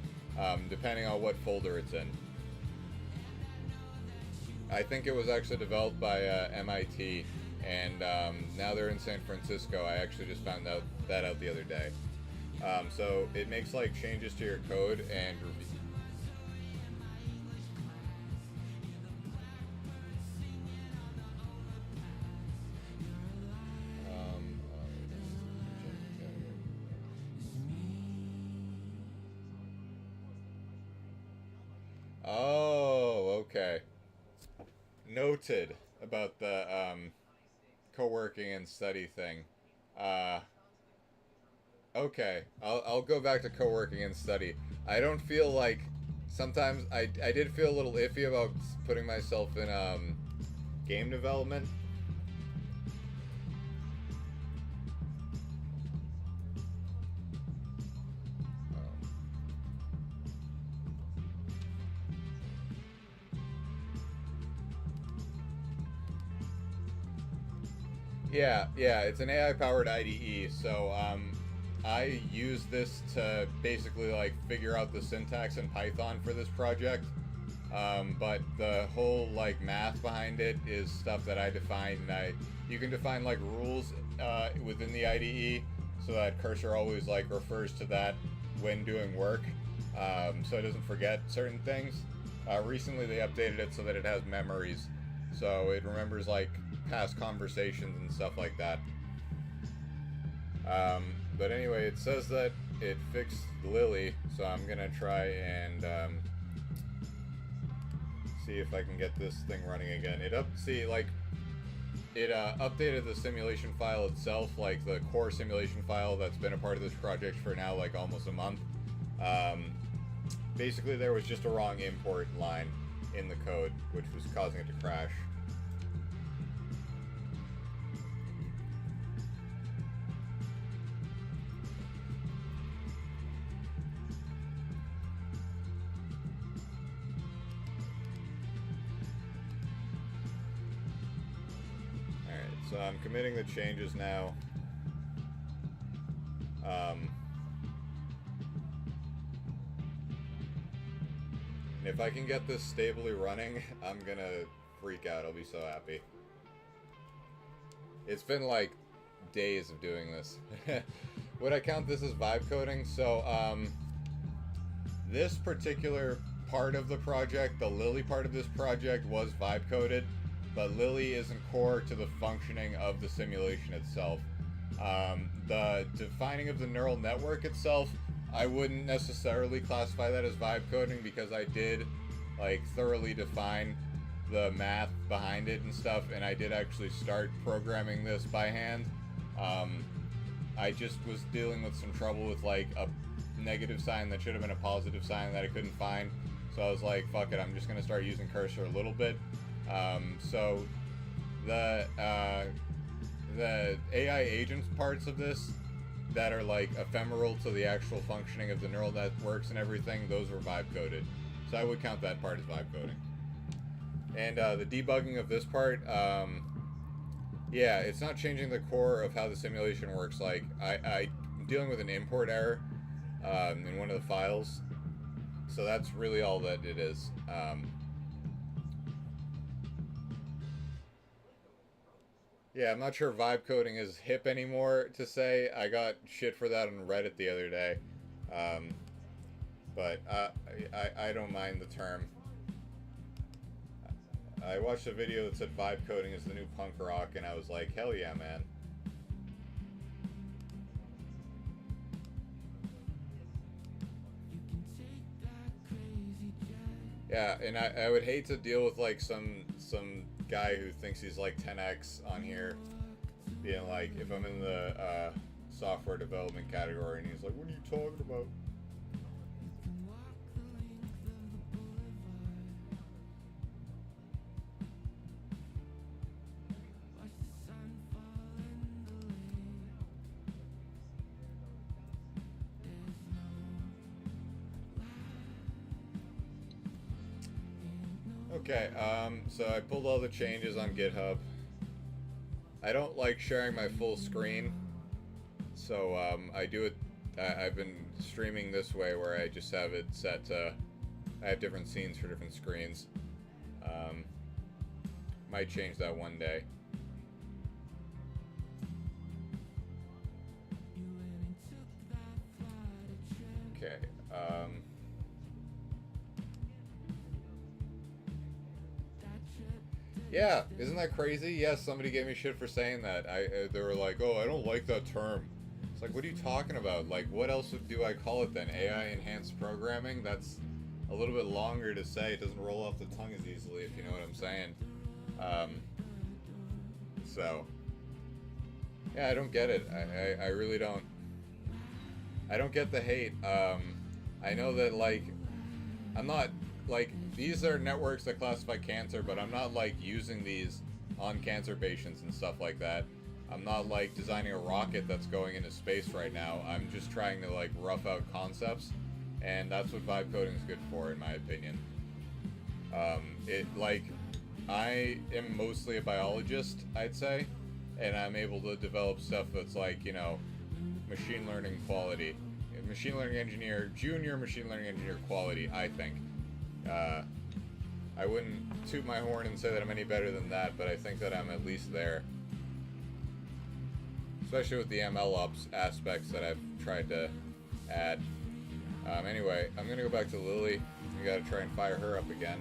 depending on what folder it's in. I think it was actually developed by MIT, and now they're in San Francisco. I actually just found that out the other day. So it makes like changes to your code and oh, okay. Noted about the co-working and study thing. Okay, I'll go back to co-working and study. I don't feel like, sometimes I did feel a little iffy about putting myself in game development. Yeah, it's an AI-powered IDE, so I use this to basically like figure out the syntax in Python for this project, but the whole like math behind it is stuff that I define, and you can define like rules within the IDE so that Cursor always like refers to that when doing work, so it doesn't forget certain things. Recently they updated it so that it has memories, so it remembers like past conversations and stuff like that. But anyway, it says that it fixed Lili, so I'm gonna try and see if I can get this thing running again. It updated the simulation file itself, like the core simulation file that's been a part of this project for now like almost a month. Basically there was just a wrong import line, in the code, which was causing it to crash. So I'm committing the changes now. And if I can get this stably running, I'm gonna freak out. I'll be so happy. It's been like days of doing this. Would I count this as vibe coding? So this particular part of the project, the Lili part of this project, was vibe coded. But Lili isn't core to the functioning of the simulation itself. The defining of the neural network itself, I wouldn't necessarily classify that as vibe coding, because I did like thoroughly define the math behind it and stuff, and I did actually start programming this by hand. I just was dealing with some trouble with like a negative sign that should have been a positive sign that I couldn't find. So I was like, fuck it, I'm just gonna start using cursor a little bit. So the AI agents parts of this that are like ephemeral to the actual functioning of the neural networks and everything, those were vibe coded. So I would count that part as vibe coding. And the debugging of this part, yeah, it's not changing the core of how the simulation works. Like I'm dealing with an import error in one of the files. So that's really all that it is. Yeah, I'm not sure vibe coding is hip anymore to say. I got shit for that on Reddit the other day. But I don't mind the term. I watched a video that said vibe coding is the new punk rock, and I was like, hell yeah, man. Yeah, and I would hate to deal with like some guy who thinks he's like 10x on here, being like, if I'm in the software development category, and he's like, what are you talking about? Okay, so I pulled all the changes on GitHub. I don't like sharing my full screen, so I do it. I've been streaming this way, where I just have it set to. I have different scenes for different screens. Might change that one day. Okay. Yeah, isn't that crazy? Yes, somebody gave me shit for saying that. They were like, oh, I don't like that term. It's like, what are you talking about? Like, what else do I call it then? AI enhanced programming? That's a little bit longer to say. It doesn't roll off the tongue as easily, if you know what I'm saying. So, yeah, I don't get it. I really don't. I don't get the hate. I know that, like, I'm not, like, these are networks that classify cancer, but I'm not, like, using these on cancer patients and stuff like that. I'm not, like, designing a rocket that's going into space right now. I'm just trying to, like, rough out concepts, and that's what vibe coding is good for, in my opinion. I am mostly a biologist, I'd say, and I'm able to develop stuff that's, like, you know, machine learning quality. Machine learning engineer, junior machine learning engineer quality, I think. I wouldn't toot my horn and say that I'm any better than that, but I think that I'm at least there. Especially with the ML ops aspects that I've tried to add. Anyway, I'm gonna go back to Lili. We gotta try and fire her up again.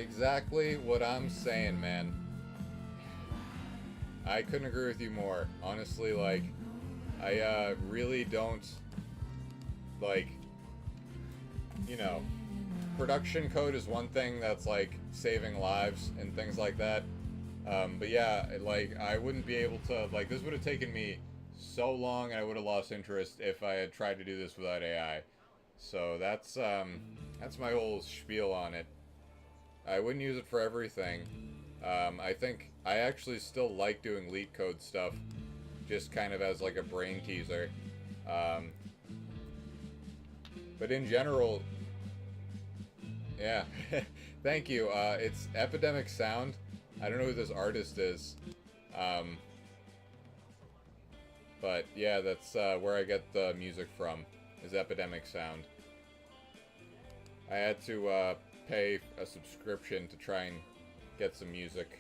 exactly what I'm saying, man. I couldn't agree with you more. Honestly, like, I really don't, like, you know, production code is one thing that's, like, saving lives and things like that. But yeah, like, I wouldn't be able to, like, this would have taken me so long and I would have lost interest if I had tried to do this without AI. So that's my whole spiel on it. I wouldn't use it for everything. I think I actually still like doing leak code stuff, just kind of as like a brain teaser. But in general, yeah, thank you. It's Epidemic Sound. I don't know who this artist is. But yeah, that's where I get the music from, is Epidemic Sound. I had to pay a subscription to try and get some music.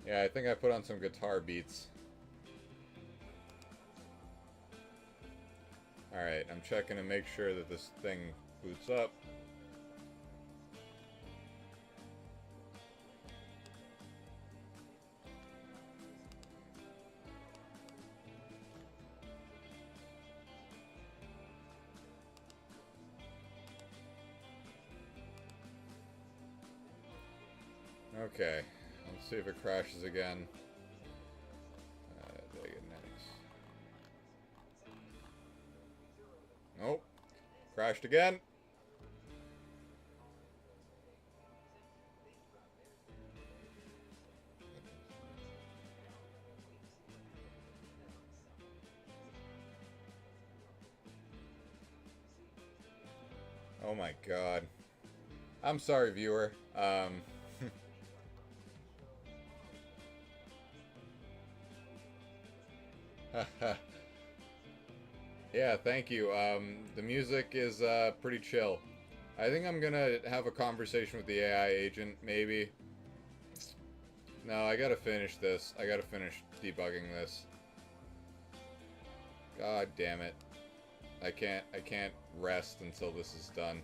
Yeah, I think I put on some guitar beats. Alright, I'm checking to make sure that this thing boots up. Okay, let's see if it crashes again. Nope. Crashed again. Oh my god. I'm sorry, viewer. Yeah, thank you. The music is pretty chill. I think I'm gonna have a conversation with the AI agent, maybe. No, I gotta finish this. I gotta finish debugging this. God damn it. I can't rest until this is done.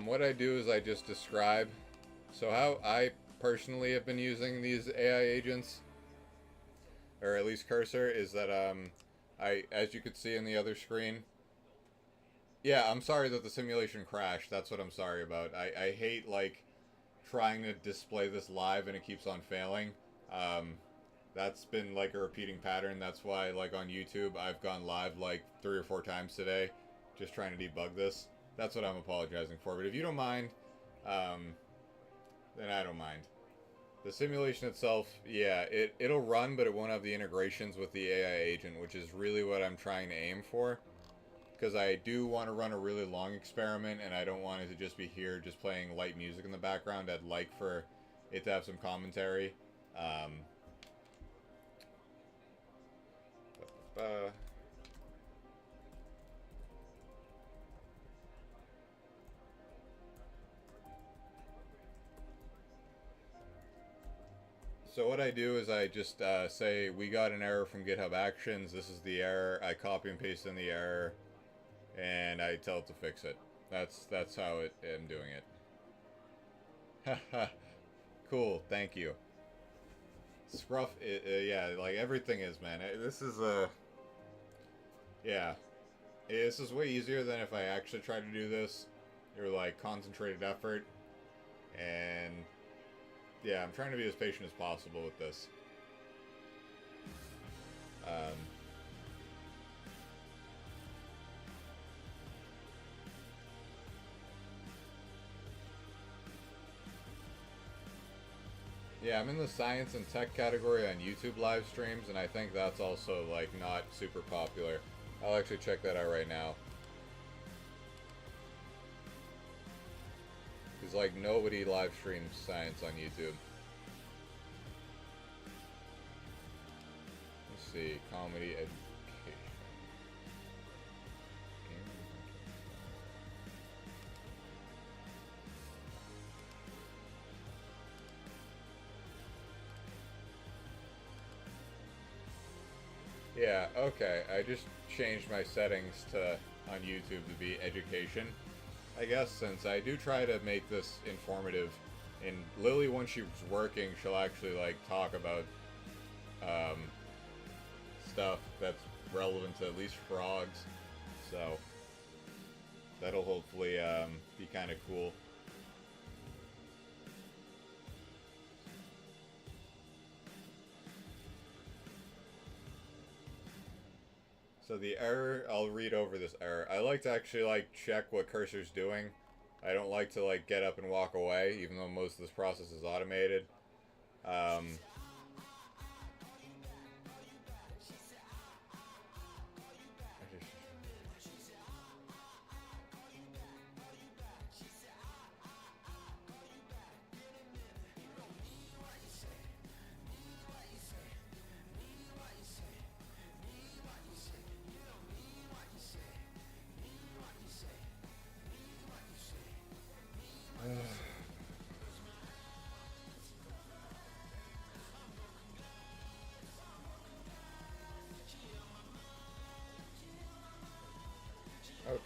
What I do is I just describe. So how I personally have been using these AI agents, or at least Cursor, is that as you could see in the other screen. Yeah, I'm sorry that the simulation crashed. That's what I'm sorry about. I hate, like, trying to display this live and it keeps on failing. That's been, like, a repeating pattern. That's why, like, on YouTube, I've gone live, like, 3 or 4 times today, just trying to debug this. That's what I'm apologizing for. But if you don't mind, then I don't mind. The simulation itself, yeah, it'll run, but it won't have the integrations with the AI agent, which is really what I'm trying to aim for. Because I do want to run a really long experiment, and I don't want it to just be here, just playing light music in the background. I'd like for it to have some commentary. So what I do is I just say, we got an error from GitHub Actions, this is the error, I copy and paste in the error, and I tell it to fix it. That's how I'm doing it. Haha. Cool, thank you. Scruff, yeah, like everything is, man. This is, yeah. This is way easier than if I actually tried to do this. Or, like, concentrated effort. And yeah, I'm trying to be as patient as possible with this. Yeah, I'm in the science and tech category on YouTube live streams, and I think that's also, like, not super popular. I'll actually check that out right now. Because, like, nobody live streams science on YouTube. Let's see. Comedy, education. Yeah, okay. I just changed my settings to on YouTube to be education, I guess, since I do try to make this informative. And Lily, when she's working, she'll actually like talk about stuff that's relevant to at least frogs. So that'll hopefully be kind of cool. So the error, I'll read over this error. I like to actually like check what cursor's doing. I don't like to like get up and walk away, even though most of this process is automated.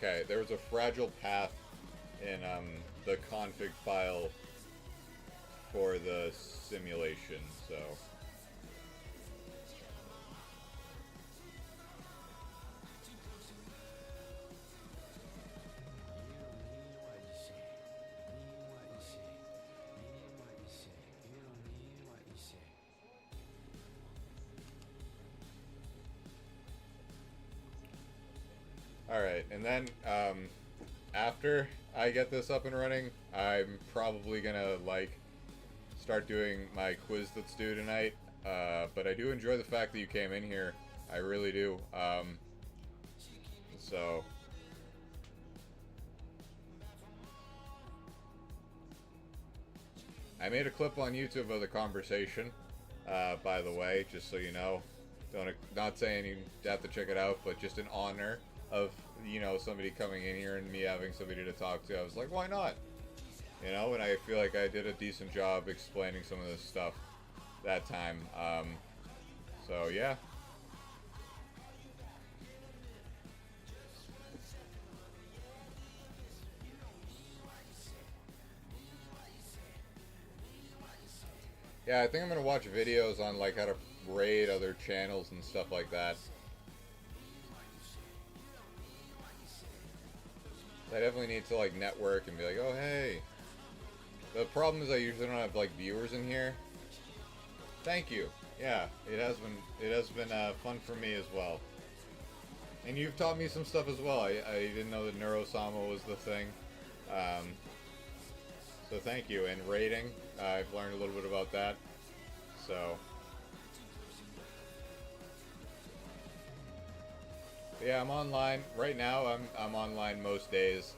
Okay, there was a fragile path in the config file for the simulation, so... Alright, and then after I get this up and running, I'm probably gonna like start doing my quiz that's due tonight. But I do enjoy the fact that you came in here. I really do. So I made a clip on YouTube of the conversation, by the way, just so you know. Not saying you have to check it out, but just in honor of, you know, somebody coming in here and me having somebody to talk to. I was like, why not? You know, and I feel like I did a decent job explaining some of this stuff that time. So yeah. Yeah, I think I'm gonna watch videos on like how to raid other channels and stuff like that. I definitely need to like network and be like, oh hey. The problem is I usually don't have like viewers in here. Thank you. Yeah, it has been fun for me as well. And you've taught me some stuff as well. I didn't know that neurosama was the thing. So thank you. And rating, I've learned a little bit about that. So yeah, I'm online right now. I'm online most days.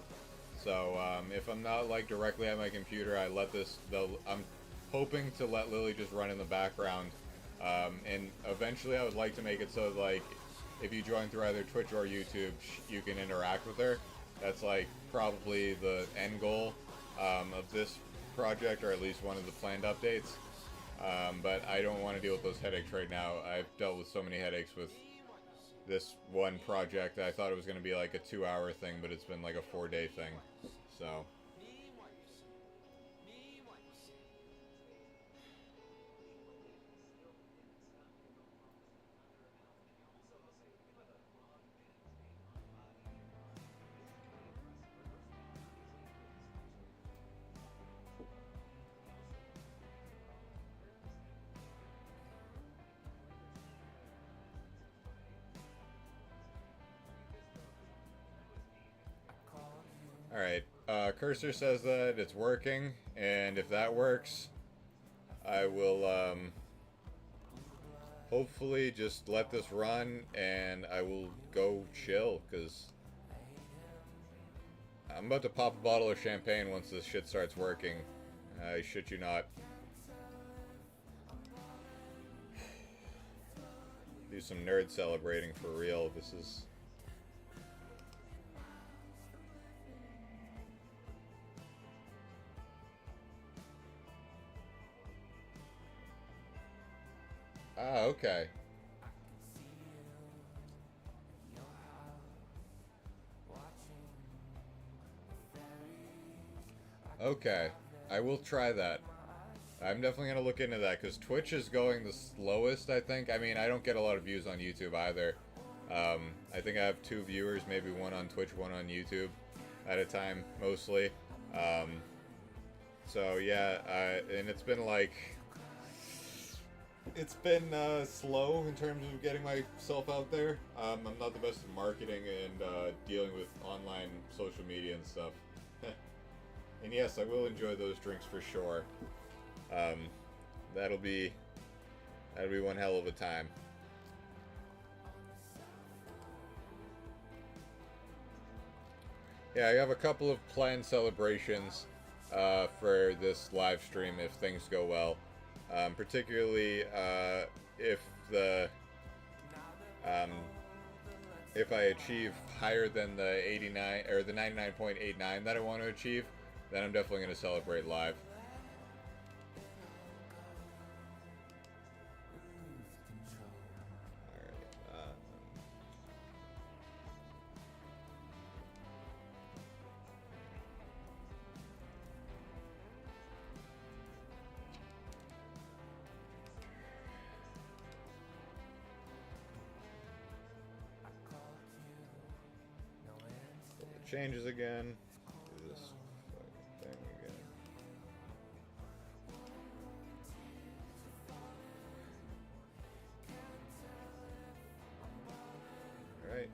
So if I'm not like directly at my computer, I let I'm hoping to let Lily just run in the background. And eventually, I would like to make it so like if you join through either Twitch or YouTube, you can interact with her. That's like probably the end goal of this project, or at least one of the planned updates. But I don't want to deal with those headaches right now. I've dealt with so many headaches with this one project. I thought it was going to be like a 2-hour thing, but it's been like a 4-day thing. So alright, cursor says that it's working, and if that works, I will hopefully just let this run, and I will go chill, because I'm about to pop a bottle of champagne once this shit starts working. I shit you not. Do some nerd celebrating for real. This is... Ah, okay. Okay, I will try that. I'm definitely going to look into that, because Twitch is going the slowest, I think. I mean, I don't get a lot of views on YouTube either. I think I have 2 viewers, maybe one on Twitch, one on YouTube at a time, mostly. So, yeah, and it's been like... It's been slow in terms of getting myself out there. I'm not the best at marketing and dealing with online social media and stuff. And yes, I will enjoy those drinks for sure. That'll be one hell of a time. Yeah, I have a couple of planned celebrations for this live stream if things go well. Particularly if I achieve higher than the 89 or the 99.89 that I want to achieve, then I'm definitely going to celebrate live. Changes again. Do this fucking thing again. Alright.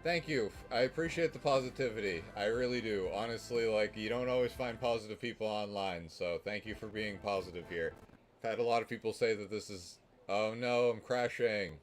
Thank you. I appreciate the positivity. I really do. Honestly, like, you don't always find positive people online, so thank you for being positive here. I've had a lot of people say that this is... Oh no, I'm crashing.